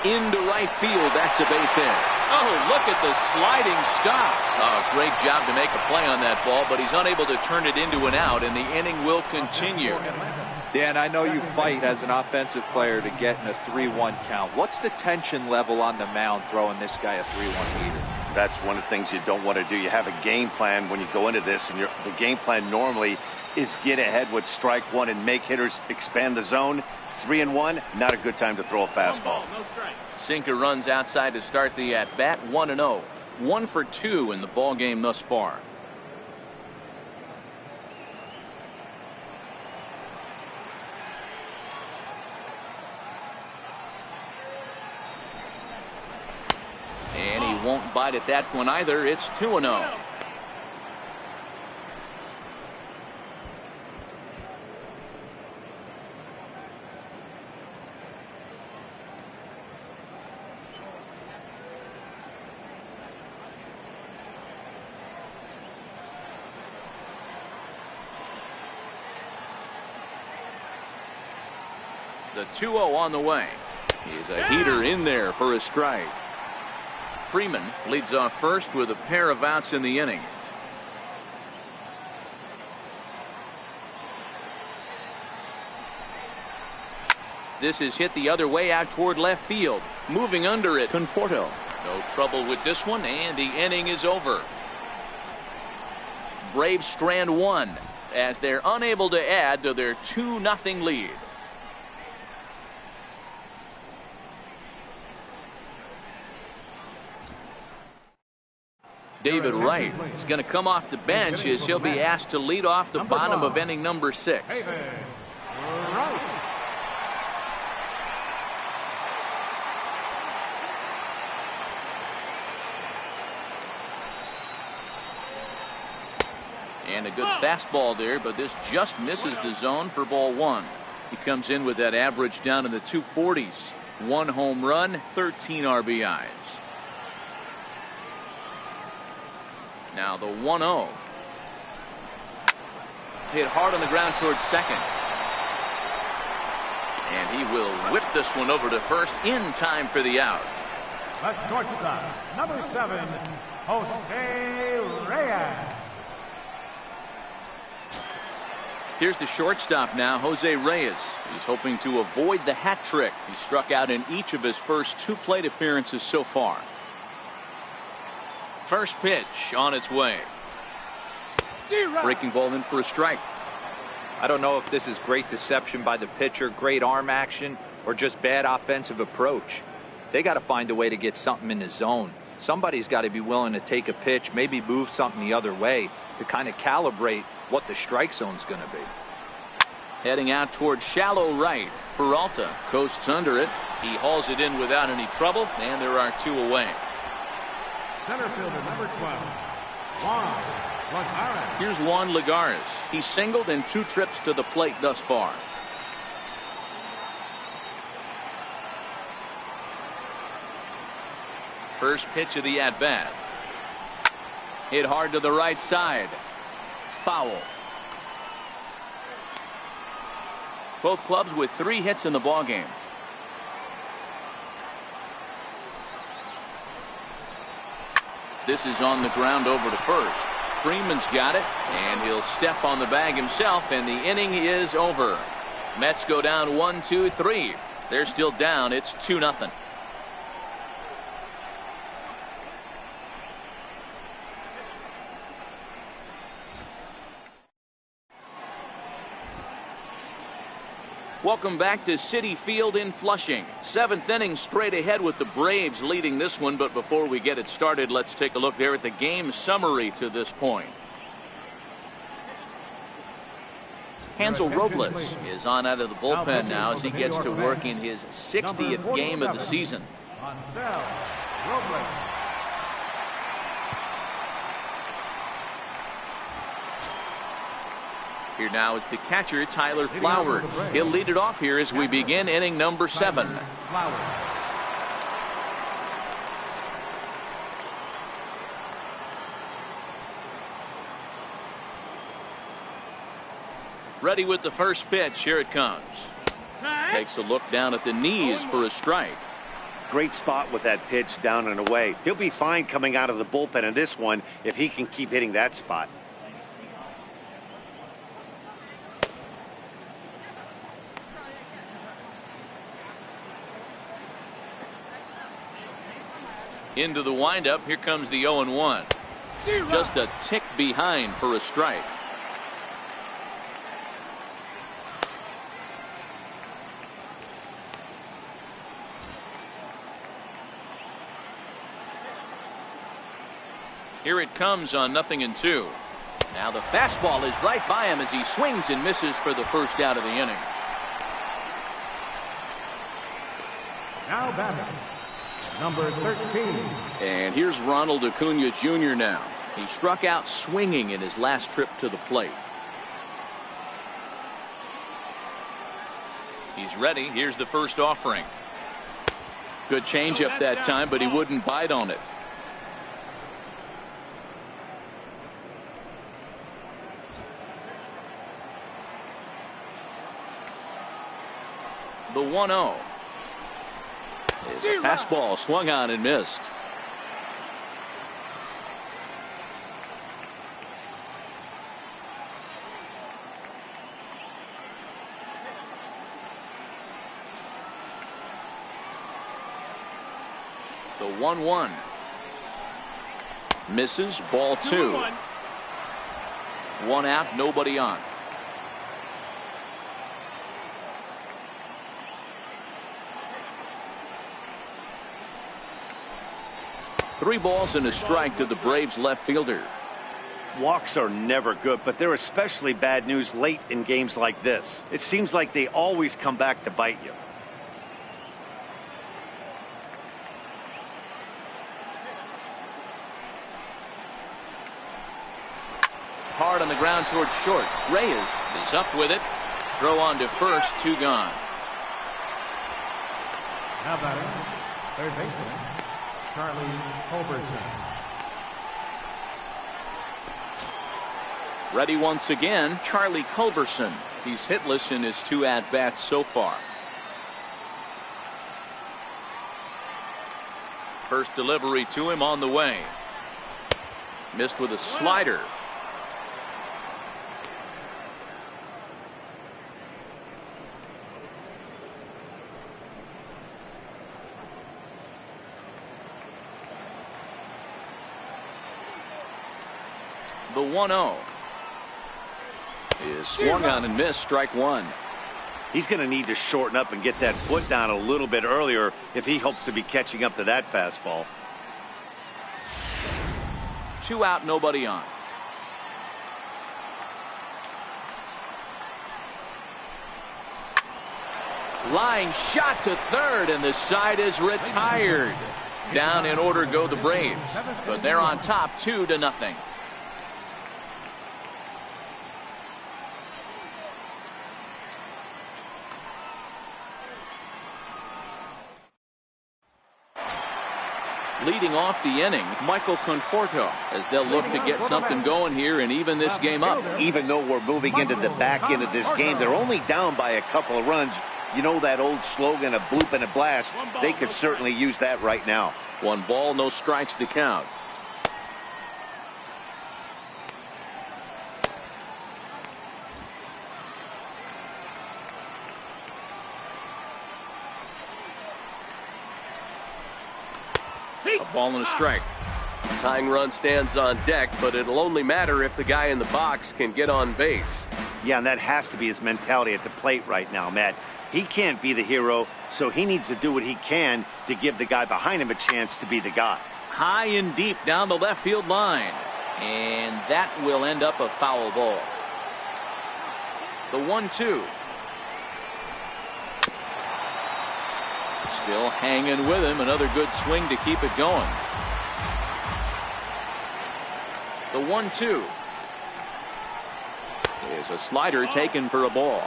Into right field. That's a base hit. Oh, look at the sliding stop. Oh, great job to make a play on that ball, but he's unable to turn it into an out, and the inning will continue. Dan, I know you fight as an offensive player to get in a 3-1 count. What's the tension level on the mound throwing this guy a 3-1 heater? That's one of the things you don't want to do. You have a game plan when you go into this, and the game plan normally is get ahead with strike one and make hitters expand the zone. 3-1, not a good time to throw a fastball. No strikes. Sinker runs outside to start the at-bat. 1-0. 1 for 2 in the ball game thus far. And he won't bite at that one either. It's 2-0. The 2-0 on the way. He's a heater in there for a strike. Freeman leads off first with a pair of outs in the inning. This is hit the other way out toward left field. Moving under it, Conforto. No trouble with this one, and the inning is over. Braves strand one as they're unable to add to their 2-0 lead. David Wright is going to come off the bench as he'll be asked to lead off the bottom of inning number 6. And a good fastball there, but this just misses the zone for ball one. He comes in with that average down in the 240s. 1 home run, 13 RBIs. Now the 1-0. Hit hard on the ground towards second. And he will whip this one over to first in time for the out. The shortstop, number 7, Jose Reyes. Here's the shortstop now, Jose Reyes. He's hoping to avoid the hat trick. He struck out in each of his first 2 plate appearances so far. First pitch on its way. Breaking ball in for a strike. I don't know if this is great deception by the pitcher, great arm action, or just bad offensive approach. They got to find a way to get something in the zone. Somebody's got to be willing to take a pitch, maybe move something the other way to kind of calibrate what the strike zone's going to be. Heading out towards shallow right. Peralta coasts under it. He hauls it in without any trouble, and there are 2 away. Center fielder, number 12, Juan Lagares. Here's Juan Lagares. He's singled in 2 trips to the plate thus far. First pitch of the at-bat. Hit hard to the right side. Foul. Both clubs with 3 hits in the ballgame. This is on the ground over to first. Freeman's got it, and he'll step on the bag himself, and the inning is over. Mets go down 1-2-3. They're still down. It's 2-0. Welcome back to Citi Field in Flushing. 7th inning straight ahead with the Braves leading this one. But before we get it started, let's take a look there at the game summary to this point. Hansel Robles is on out of the bullpen now as he gets to work in his 60th game of the season. Hansel Robles. Here now is the catcher, Tyler Flowers. He'll lead it off here as we begin inning number 7. Ready with the first pitch. Here it comes. Takes a look down at the knees for a strike. Great spot with that pitch down and away. He'll be fine coming out of the bullpen in this one if he can keep hitting that spot. Into the windup. Here comes the 0-1. Just a tick behind for a strike. Here it comes on 0-2. Now the fastball is right by him as he swings and misses for the first out of the inning. Now batting, number 13. And here's Ronald Acuna Jr. now. He struck out swinging in his last trip to the plate. He's ready. Here's the first offering. Good changeup that time, but he wouldn't bite on it. The 1-0. Is a fastball swung on and missed. The 1-1. Misses. Ball 2. 1 out, nobody on. Three balls and a strike to the Braves left fielder. Walks are never good, but they're especially bad news late in games like this. It seems like they always come back to bite you. hard on the ground towards short. Reyes is up with it. Throw on to first, 2 gone. Now batting, third baseman, Charlie Culberson. Ready once again, Charlie Culberson. He's hitless in his 2 at-bats so far. First delivery to him on the way. Missed with a slider. The 1-0 is swung on and missed, strike 1. He's going to need to shorten up and get that foot down a little bit earlier if he hopes to be catching up to that fastball. 2 out, nobody on. Line shot to third, and the side is retired. Down in order go the Braves, but they're on top 2-0. Leading off the inning, Michael Conforto, as they'll look to get something going here and even this game up. Even though we're moving into the back end of this game, they're only down by a couple of runs. You know that old slogan, a bloop and a blast? They could certainly use that right now. 1 ball, no strikes to count. A ball and a strike. Tying run stands on deck, but it'll only matter if the guy in the box can get on base. Yeah, and that has to be his mentality at the plate right now, Matt. He can't be the hero, so he needs to do what he can to give the guy behind him a chance to be the guy. High and deep down the left field line. And that will end up a foul ball. The 1-2. Still hanging with him. Another good swing to keep it going. The 1-2 is a slider taken for a ball.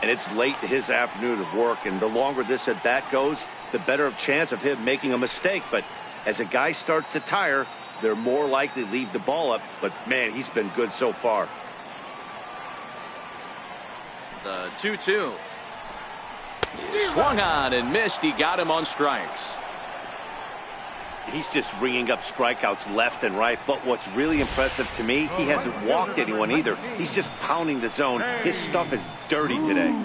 And it's late in his afternoon of work, and the longer this at bat goes, the better of chance of him making a mistake. But as a guy starts to tire, they're more likely to leave the ball up. But man, he's been good so far. The 2-2. Swung on and missed. He got him on strikes. He's just ringing up strikeouts left and right. But what's really impressive to me, he hasn't walked anyone either. He's just pounding the zone. His stuff is dirty today.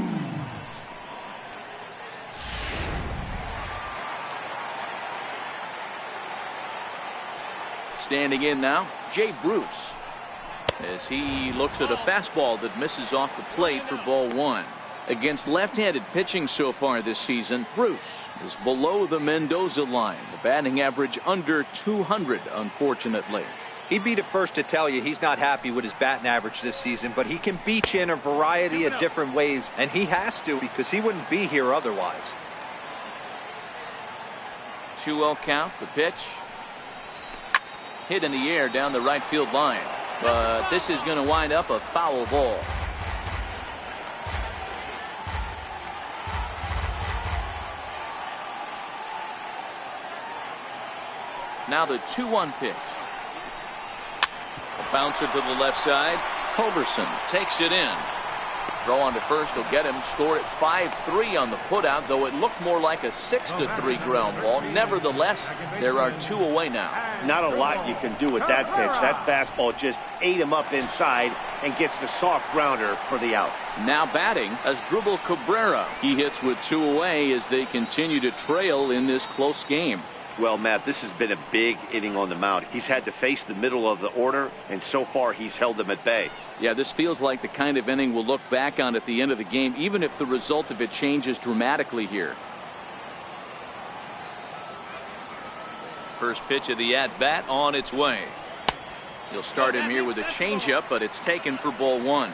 Standing in now, Jay Bruce, as he looks at a fastball that misses off the plate for ball 1. Against left-handed pitching so far this season, Bruce is below the Mendoza line. The batting average under 200, unfortunately. He'd be the first to tell you he's not happy with his batting average this season, but he can beat you in a variety of different ways, and he has to because he wouldn't be here otherwise. 2-0 count, the pitch. Hit in the air down the right field line, but this is going to wind up a foul ball. Now the 2-1 pitch. A bouncer to the left side. Culberson takes it in. Throw on to first will get him. Scored at 5-3 on the putout, though it looked more like a 6-3 ground ball. Nevertheless, there are 2 away now. Not a lot you can do with that pitch. That fastball just ate him up inside and gets the soft grounder for the out. Now batting Asdrubal Cabrera. He hits with 2 away as they continue to trail in this close game. Well, Matt, this has been a big inning on the mound. He's had to face the middle of the order, and so far he's held them at bay. Yeah, this feels like the kind of inning we'll look back on at the end of the game, even if the result of it changes dramatically here. First pitch of the at-bat on its way. He'll start him here with a changeup, but it's taken for ball 1.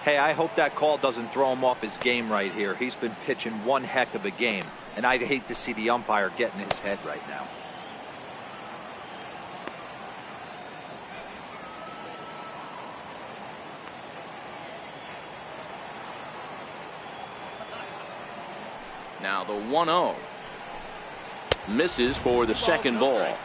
Hey, I hope that call doesn't throw him off his game right here. He's been pitching one heck of a game, and I'd hate to see the umpire get in his head right now. Now the 1-0. Misses for the second ball.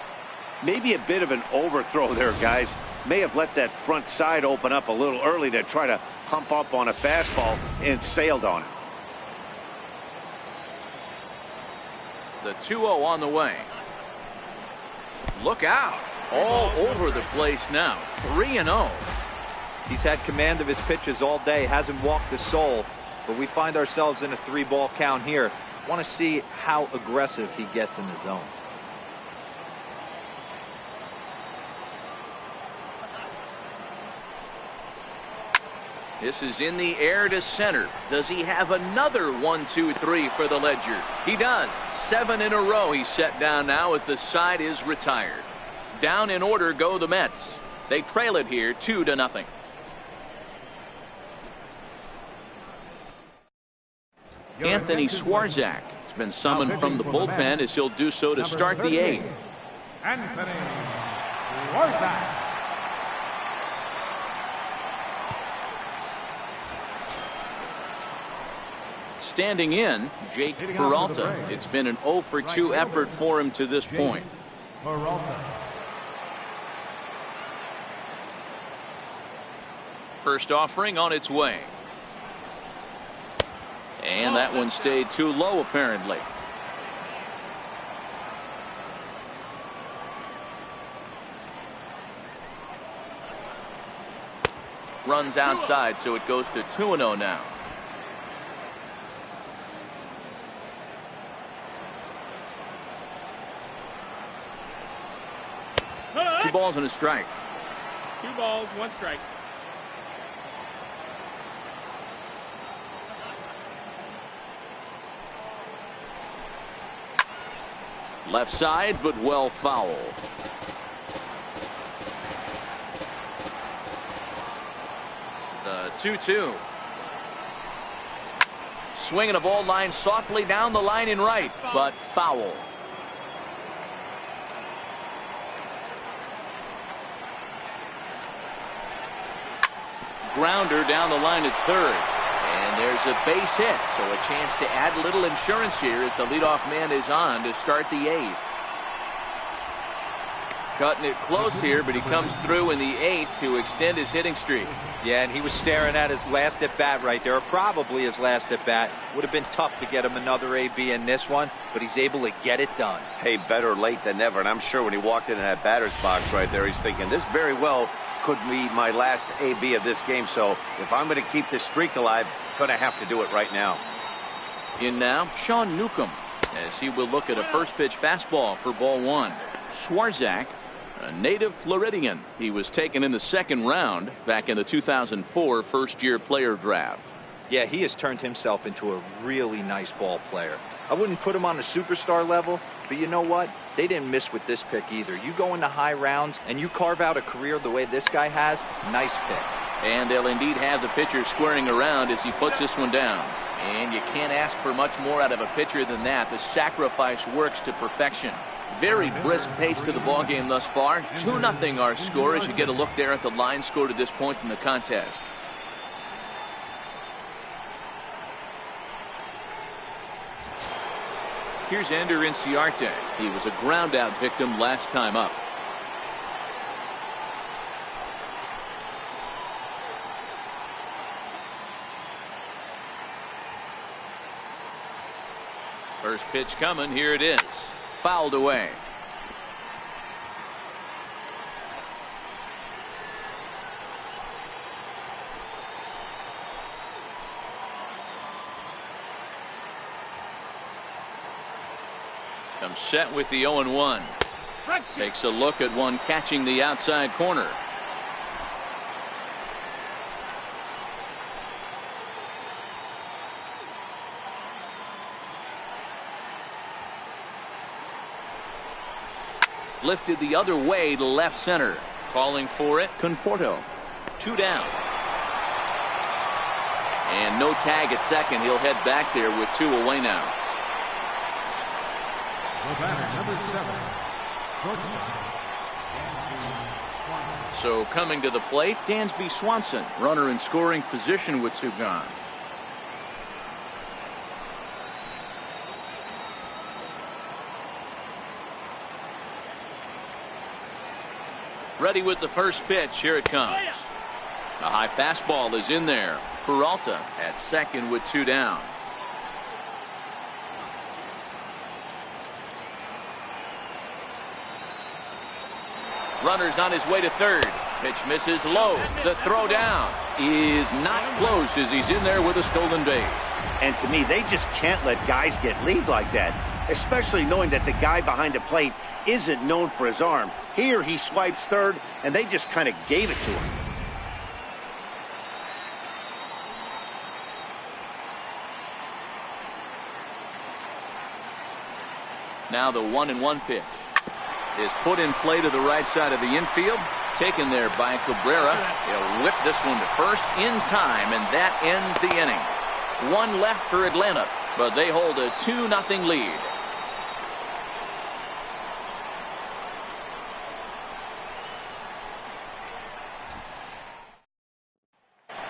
Maybe a bit of an overthrow there, guys. May have let that front side open up a little early to try to pump up on a fastball and sailed on it. The 2-0 on the way. Look out. All over the place now. 3-0. He's had command of his pitches all day, hasn't walked a soul, but we find ourselves in a 3-ball count here. Want to see how aggressive he gets in the zone. This is in the air to center. Does he have another 1-2-3 for the ledger? He does. 7 in a row he's set down now as the side is retired. Down in order go the Mets. They trail it here 2-0. Anthony Swarzak has been summoned from the bullpen as he'll do so to start the 8th. Anthony Swarzak. Standing in, Jake Peralta. It's been an 0-for-2 effort for him to this point. Peralta. First offering on its way. And that one stayed too low, apparently. Runs outside, so it goes to 2-0 now. Two balls and a strike. 2 balls, 1 strike. Left side, but well foul. The 2-2. Swinging a ball line softly down the line in right, but foul. Grounder down the line at third. And there's a base hit, so a chance to add a little insurance here as the leadoff man is on to start the 8th. Cutting it close here, but he comes through in the 8th to extend his hitting streak. Yeah, and he was staring at his last at bat right there, or probably his last at bat. Would have been tough to get him another AB in this one, but he's able to get it done. Hey, better late than never. And I'm sure when he walked into that batter's box right there, he's thinking this very well could be my last AB of this game. So if I'm going to keep this streak alive, going to have to do it right now. In now, Sean Newcomb, as he will look at a first pitch fastball for ball 1. Swarzak, a native Floridian. He was taken in the 2nd round back in the 2004 first-year player draft. Yeah, he has turned himself into a really nice ball player. I wouldn't put him on the superstar level, but you know what? They didn't miss with this pick either. You go into high rounds and you carve out a career the way this guy has, nice pick. And they'll indeed have the pitcher squaring around as he puts this one down. And you can't ask for much more out of a pitcher than that. The sacrifice works to perfection. Very brisk pace to the ballgame thus far. 2-0 our score as you get a look there at the line score to this point in the contest. Here's Ender Inciarte. He was a ground out victim last time up. First pitch coming. Here it is. Fouled away. Comes set with the 0-1. Takes a look at one catching the outside corner. Lifted the other way to left center. Calling for it, Conforto. 2 down. And no tag at second. He'll head back there with 2 away now. The batter, number 7. So coming to the plate, Dansby Swanson, runner in scoring position with 2 gone. Ready with the first pitch. Here it comes. A high fastball is in there. Peralta at second with 2 down. Runners on his way to third. Pitch misses low. The throw down is not close as he's in there with a stolen base. And to me, they just can't let guys get lead like that, especially knowing that the guy behind the plate isn't known for his arm. Here he swipes third, and they just kind of gave it to him. Now the 1-1 pitch is put in play to the right side of the infield. Taken there by Cabrera. He'll whip this one to first in time, and that ends the inning. 1 left for Atlanta, but they hold a 2-0 lead.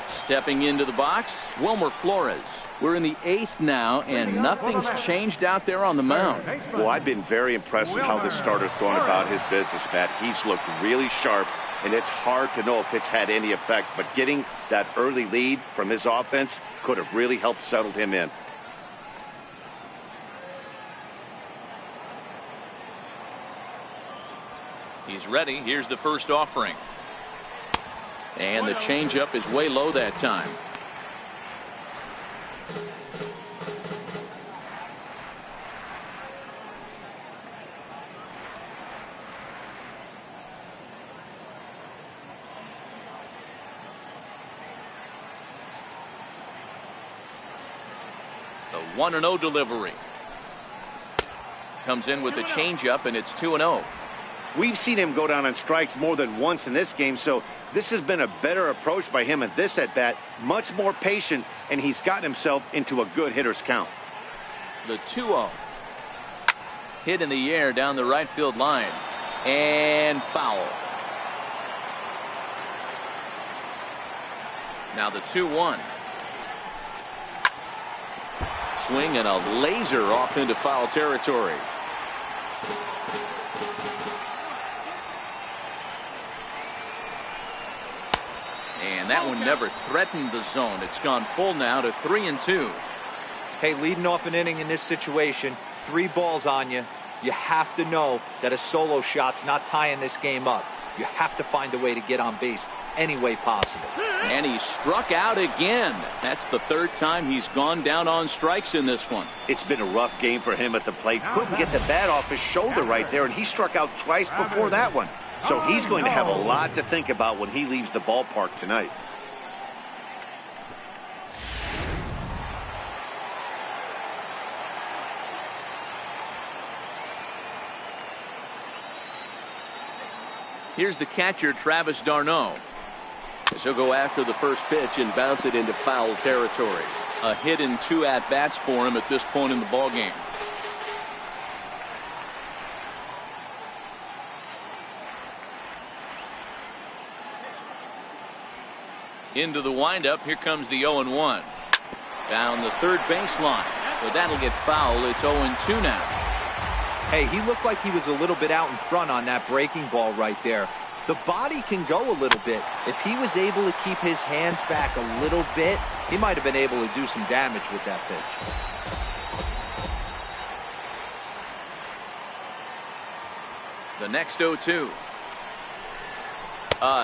Stepping into the box, Wilmer Flores. We're in the 8th now, and nothing's changed out there on the mound. Well, I've been very impressed with how this starter's going about his business, Matt. He's looked really sharp, and it's hard to know if it's had any effect, but getting that early lead from his offense could have really helped settle him in. He's ready. Here's the first offering. And the changeup is way low that time. The 1-0 delivery. Comes in with the changeup, and it's 2-0. We've seen him go down on strikes more than once in this game, so this has been a better approach by him at this at-bat, much more patient, and he's gotten himself into a good hitter's count. The 2-0. Hit in the air down the right field line. And foul. Now the 2-1. Swing and a laser off into foul territory. And that one never threatened the zone. It's gone full now to 3-2. Hey, leading off an inning in this situation, 3 balls on you. You have to know that a solo shot's not tying this game up. You have to find a way to get on base any way possible. And he struck out again. That's the 3rd time he's gone down on strikes in this one. It's been a rough game for him at the plate. Couldn't get the bat off his shoulder right there, and he struck out twice before that one. So he's going to have a lot to think about when he leaves the ballpark tonight. Here's the catcher, Travis d'Arnaud. He'll go after the first pitch and bounce it into foul territory. A hit in 2 at-bats for him at this point in the ballgame. Into the windup. Here comes the 0-1. Down the third baseline. So that'll get foul. It's 0-2 now. Hey, he looked like he was a little bit out in front on that breaking ball right there. The body can go a little bit. If he was able to keep his hands back a little bit, he might have been able to do some damage with that pitch. The next 0-2.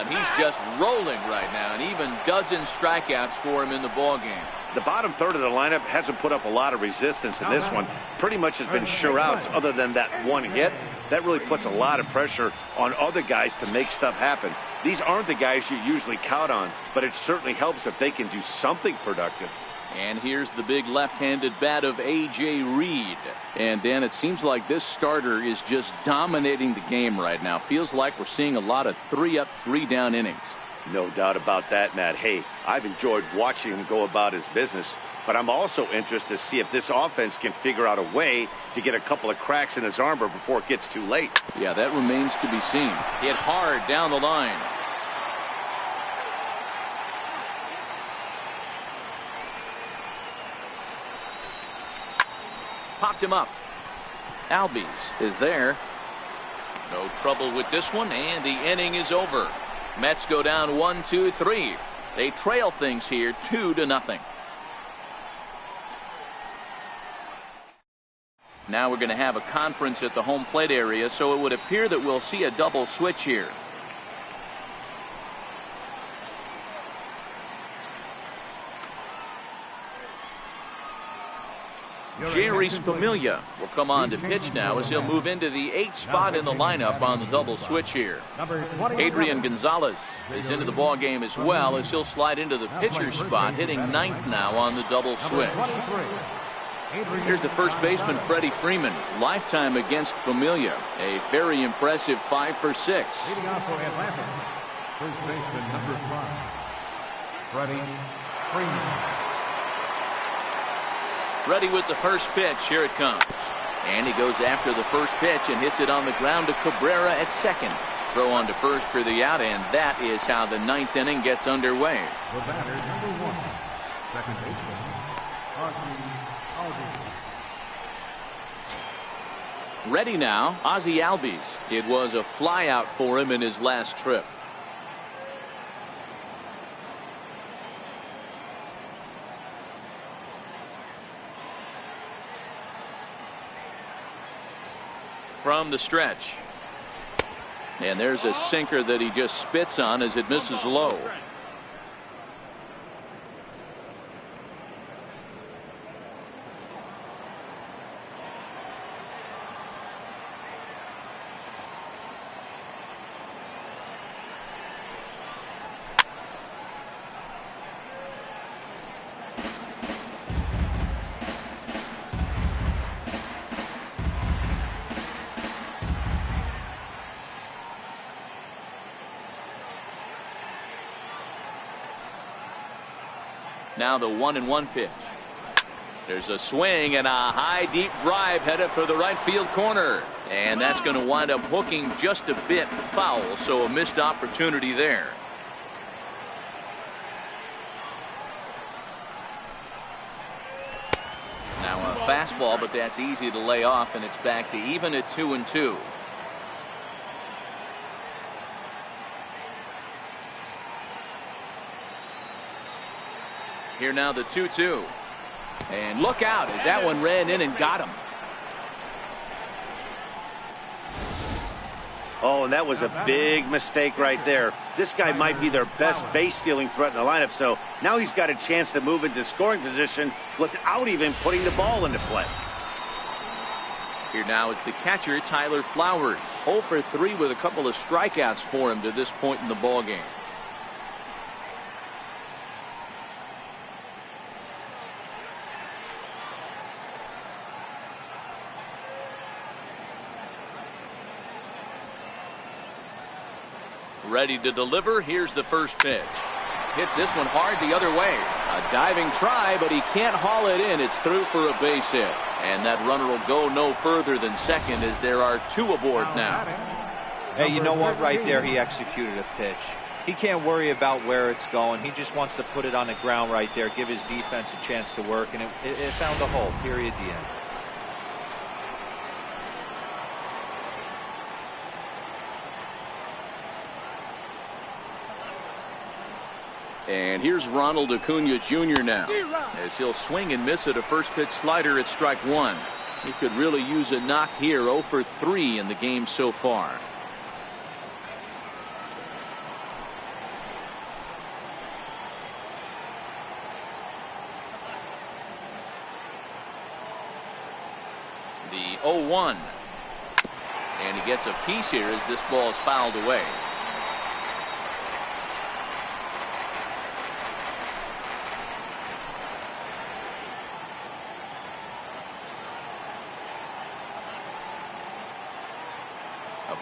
He's just rolling right now, and even dozen strikeouts for him in the ballgame. The bottom third of the lineup hasn't put up a lot of resistance in this one. Pretty much has been sure outs other than that one hit. That really puts a lot of pressure on other guys to make stuff happen. These aren't the guys you usually count on, but it certainly helps if they can do something productive. And here's the big left-handed bat of A.J. Reed. And, Dan, it seems like this starter is just dominating the game right now. Feels like we're seeing a lot of 3-up, 3-down innings. No doubt about that, Matt. Hey, I've enjoyed watching him go about his business, but I'm also interested to see if this offense can figure out a way to get a couple of cracks in his armor before it gets too late. Yeah, that remains to be seen. Hit hard down the line. Popped him up. Albies is there. No trouble with this one, and the inning is over. Mets go down 1-2-3. They trail things here 2-0. Now we're going to have a conference at the home plate area, so it would appear that we'll see a double switch here. Jerry Familia will come on to pitch now as he'll move into the 8th spot in the lineup on the double switch here. Adrian Gonzalez is into the ball game as well as he'll slide into the pitcher's spot, hitting 9th now on the double switch. Here's the first baseman, Freddie Freeman, lifetime against Familia, a very impressive 5 for 6. Leading off for Atlanta, first baseman number 5, Freddie Freeman. Ready with the first pitch. Here it comes. And he goes after the first pitch and hits it on the ground to Cabrera at second. Throw on to first for the out, and that is how the 9th inning gets underway. The batter, number 1, second baseman, Ozzie Albies. Ready now, Ozzie Albies. It was a flyout for him in his last trip. From the stretch. And there's a sinker that he just spits on as it misses low. Now the 1-1 pitch. There's a swing and a high deep drive headed for the right field corner, and that's going to wind up hooking just a bit foul, so a missed opportunity there. Now a fastball, but that's easy to lay off, and it's back to even at 2-2. Here now the 2-2. And look out as that one ran in and got him. Oh, and that was a big mistake right there. This guy might be their best base stealing threat in the lineup, so now he's got a chance to move into scoring position without even putting the ball into play. Here now is the catcher, Tyler Flowers. 0 for 3 with a couple of strikeouts for him to this point in the ball game. Ready to deliver. Here's the first pitch. Hits this one hard the other way. A diving try, but he can't haul it in. It's through for a base hit. And that runner will go no further than second as there are 2 aboard now. Hey, you know what? Right there, he executed a pitch. He can't worry about where it's going. He just wants to put it on the ground right there, give his defense a chance to work, and it found a hole. Period. The end. And here's Ronald Acuna Jr. now as he'll swing and miss at a first pitch slider at strike 1. He could really use a knock here. 0 for 3 in the game so far. The 0-1. And he gets a piece here as this ball is fouled away.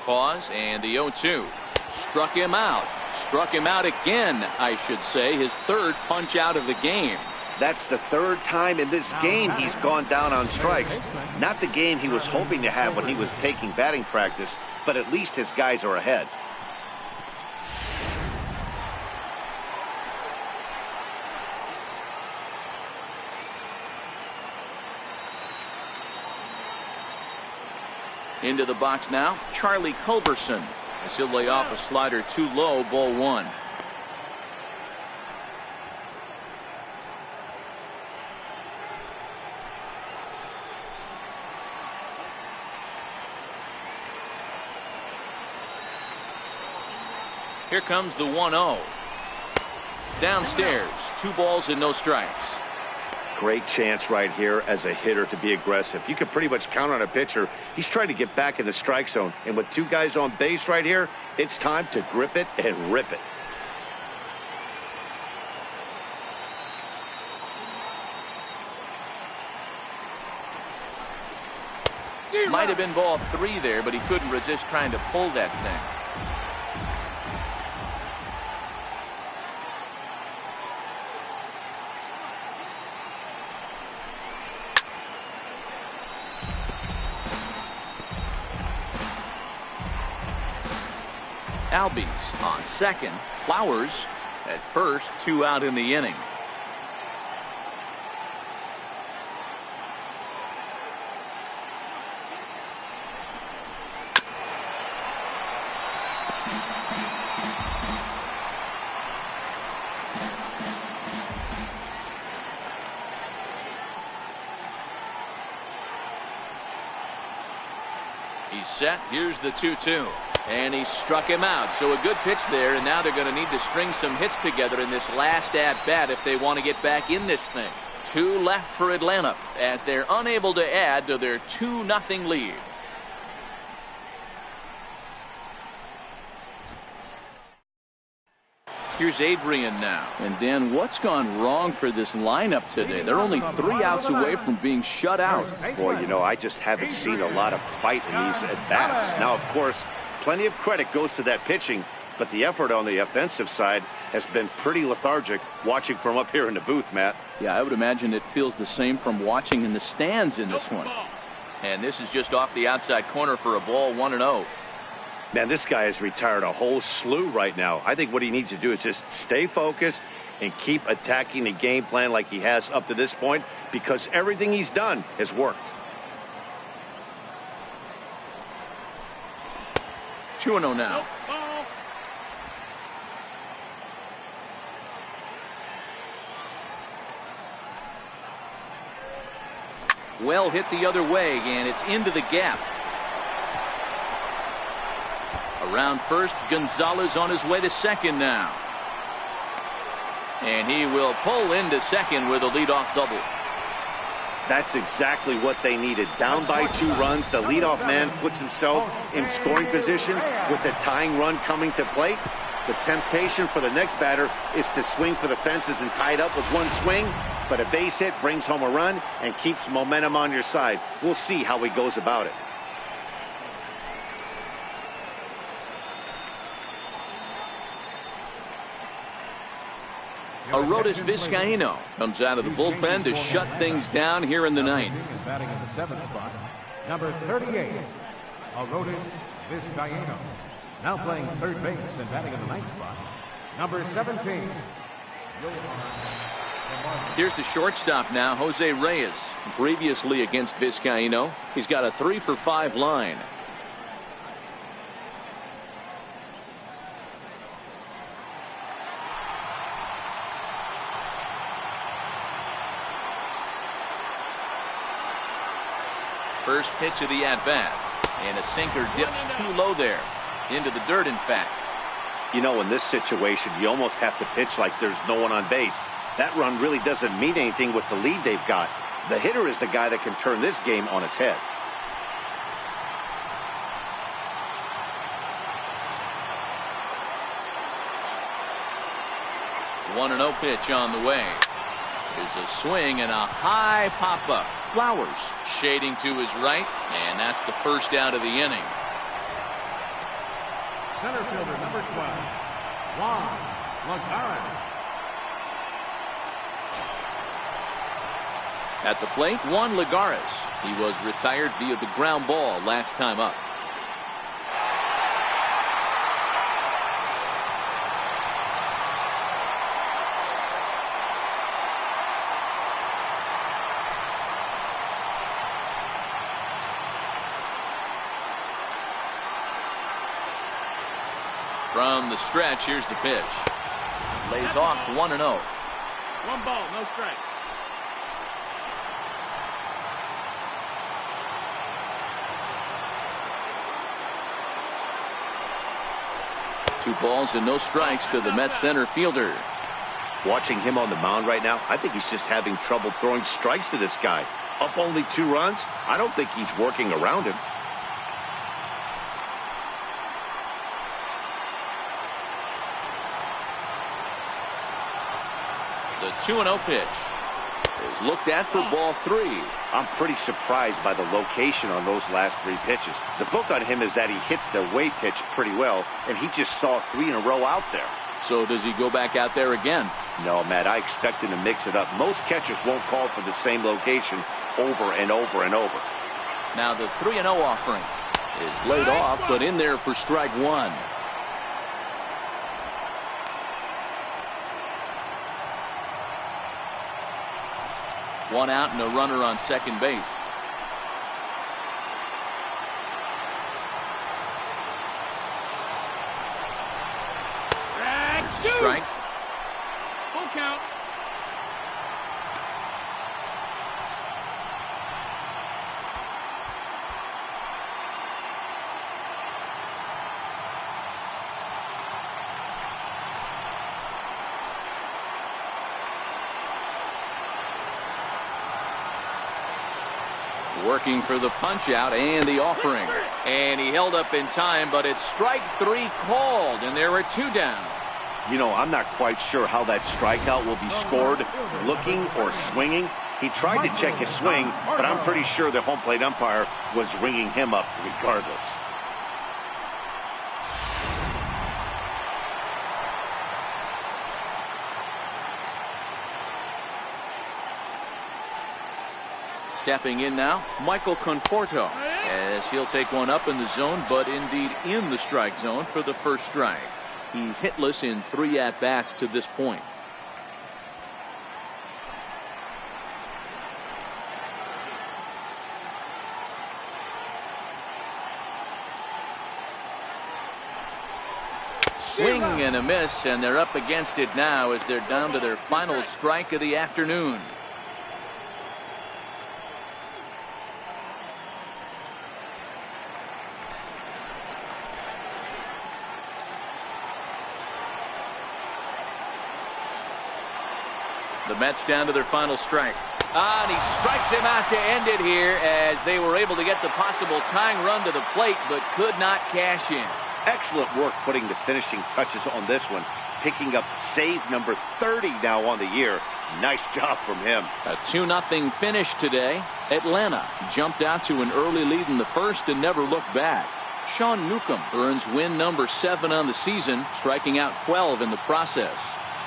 Pause, and the 0-2. Struck him out. Struck him out again, I should say. His 3rd punch out of the game. That's the 3rd time in this game he's gone down on strikes. Not the game he was hoping to have when he was taking batting practice, but at least his guys are ahead. Into the box now, Charlie Culberson. As he'll lay off a slider too low, ball one. Here comes the 1-0. Downstairs, 2 balls and no strikes. Great chance right here as a hitter to be aggressive. You can pretty much count on a pitcher. He's trying to get back in the strike zone. And with 2 guys on base right here, it's time to grip it and rip it. Might have been ball 3 there, but he couldn't resist trying to pull that thing. Albies on second. Flowers at first. 2 out in the inning. He's set. Here's the 2-2. And he struck him out. So a good pitch there, and now they're going to need to string some hits together in this last at-bat if they want to get back in this thing. 2 left for Atlanta as they're unable to add to their 2-0 lead. Here's Adrian now. And Dan, what's gone wrong for this lineup today? They're only 3 outs away from being shut out. Boy, you know, I just haven't seen a lot of fight in these at-bats. Now, of course, plenty of credit goes to that pitching, but the effort on the offensive side has been pretty lethargic watching from up here in the booth, Matt. Yeah, I would imagine it feels the same from watching in the stands in this one. And this is just off the outside corner for a ball, 1-0. Man, this guy has retired a whole slew right now. I think what he needs to do is just stay focused and keep attacking the game plan like he has up to this point, because everything he's done has worked. 2-0 now. Well hit the other way, and it's into the gap. Around first, Gonzalez on his way to second now. And he will pull into second with a leadoff double. That's exactly what they needed. Down by 2 runs, the leadoff man puts himself in scoring position with the tying run coming to plate. The temptation for the next batter is to swing for the fences and tie it up with 1 swing, but a base hit brings home a run and keeps momentum on your side. We'll see how he goes about it. Arodys Vizcaíno comes out of the bullpen to shut things down here in the 9th. Batting in the 7th spot, number 38, Arodys Vizcaíno. Now playing third base and batting in the 9th spot, number 17. Here's the shortstop now, Jose Reyes. Previously against Vizcaíno, he's got a 3-for-5 line. First pitch of the at-bat, and a sinker dips too low there, into the dirt, in fact. You know, in this situation, you almost have to pitch like there's no one on base. That run really doesn't mean anything with the lead they've got. The hitter is the guy that can turn this game on its head. One 1-0 pitch on the way. There's a swing and a high pop-up. Flowers shading to his right, and that's the first out of the inning. Center fielder number 12, Juan Lagares. At the plate, Juan Lagares. He was retired via the ground ball last time up. From the stretch, here's the pitch. Lays off 1-0. 1 ball, no strikes. Two balls and no strikes to the Mets center fielder. Watching him on the mound right now, I think he's just having trouble throwing strikes to this guy. Up only 2 runs, I don't think he's working around him. The 2-0 pitch is looked at for ball 3. I'm pretty surprised by the location on those last 3 pitches. The book on him is that he hits the away pitch pretty well, and he just saw 3 in a row out there. So does he go back out there again? No, Matt, I expect him to mix it up. Most catchers won't call for the same location over and over and over. Now the 3-0 offering is laid off, but in there for strike 1. One out and a runner on second base. Strike. Full count. Working for the punch out and the offering. And he held up in time, but it's strike 3 called, and there are 2 down. You know, I'm not quite sure how that strikeout will be scored, looking or swinging. He tried to check his swing, but I'm pretty sure the home plate umpire was ringing him up regardless. Stepping in now, Michael Conforto, as he'll take one up in the zone, but indeed in the strike zone for the first strike. He's hitless in 3 at-bats to this point. Swing and a miss, and they're up against it now as they're down to their final strike of the afternoon. The Mets down to their final strike. And he strikes him out to end it here as they were able to get the possible tying run to the plate but could not cash in. Excellent work putting the finishing touches on this one. Picking up save number 30 now on the year. Nice job from him. A 2-0 finish today. Atlanta jumped out to an early lead in the first and never looked back. Sean Newcomb earns win number 7 on the season, striking out 12 in the process.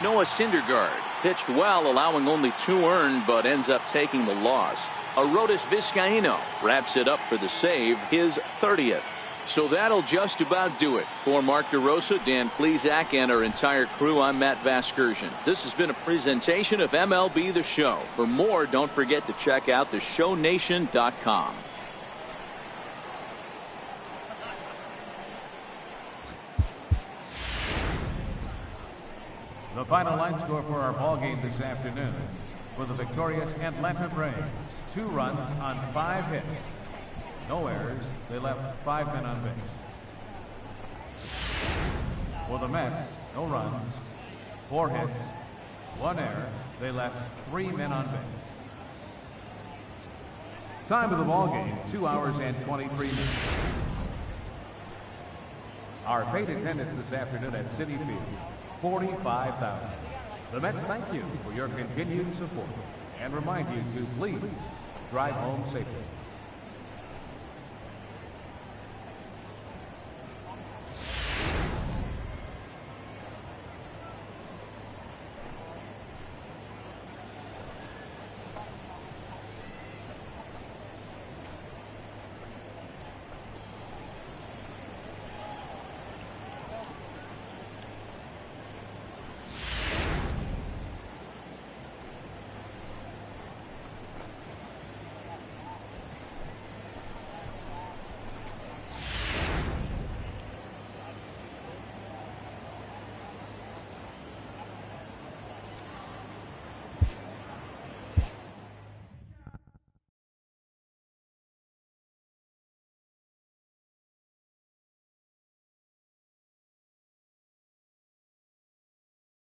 Noah Syndergaard pitched well, allowing only 2 earned, but ends up taking the loss. Arodys Vizcaino wraps it up for the save, his 30th. So that'll just about do it. For Mark DeRosa, Dan Plesac, and our entire crew, I'm Matt Vasgersian. This has been a presentation of MLB The Show. For more, don't forget to check out theshownation.com. The final line score for our ball game this afternoon. For the victorious Atlanta Braves, 2 runs on 5 hits. No errors. They left 5 men on base. For the Mets, no runs, 4 hits, 1 error. They left 3 men on base. Time of the ball game, 2 hours and 23 minutes. Our paid attendance this afternoon at Citi Field, 45,000. The Mets thank you for your continued support and remind you to please drive home safely.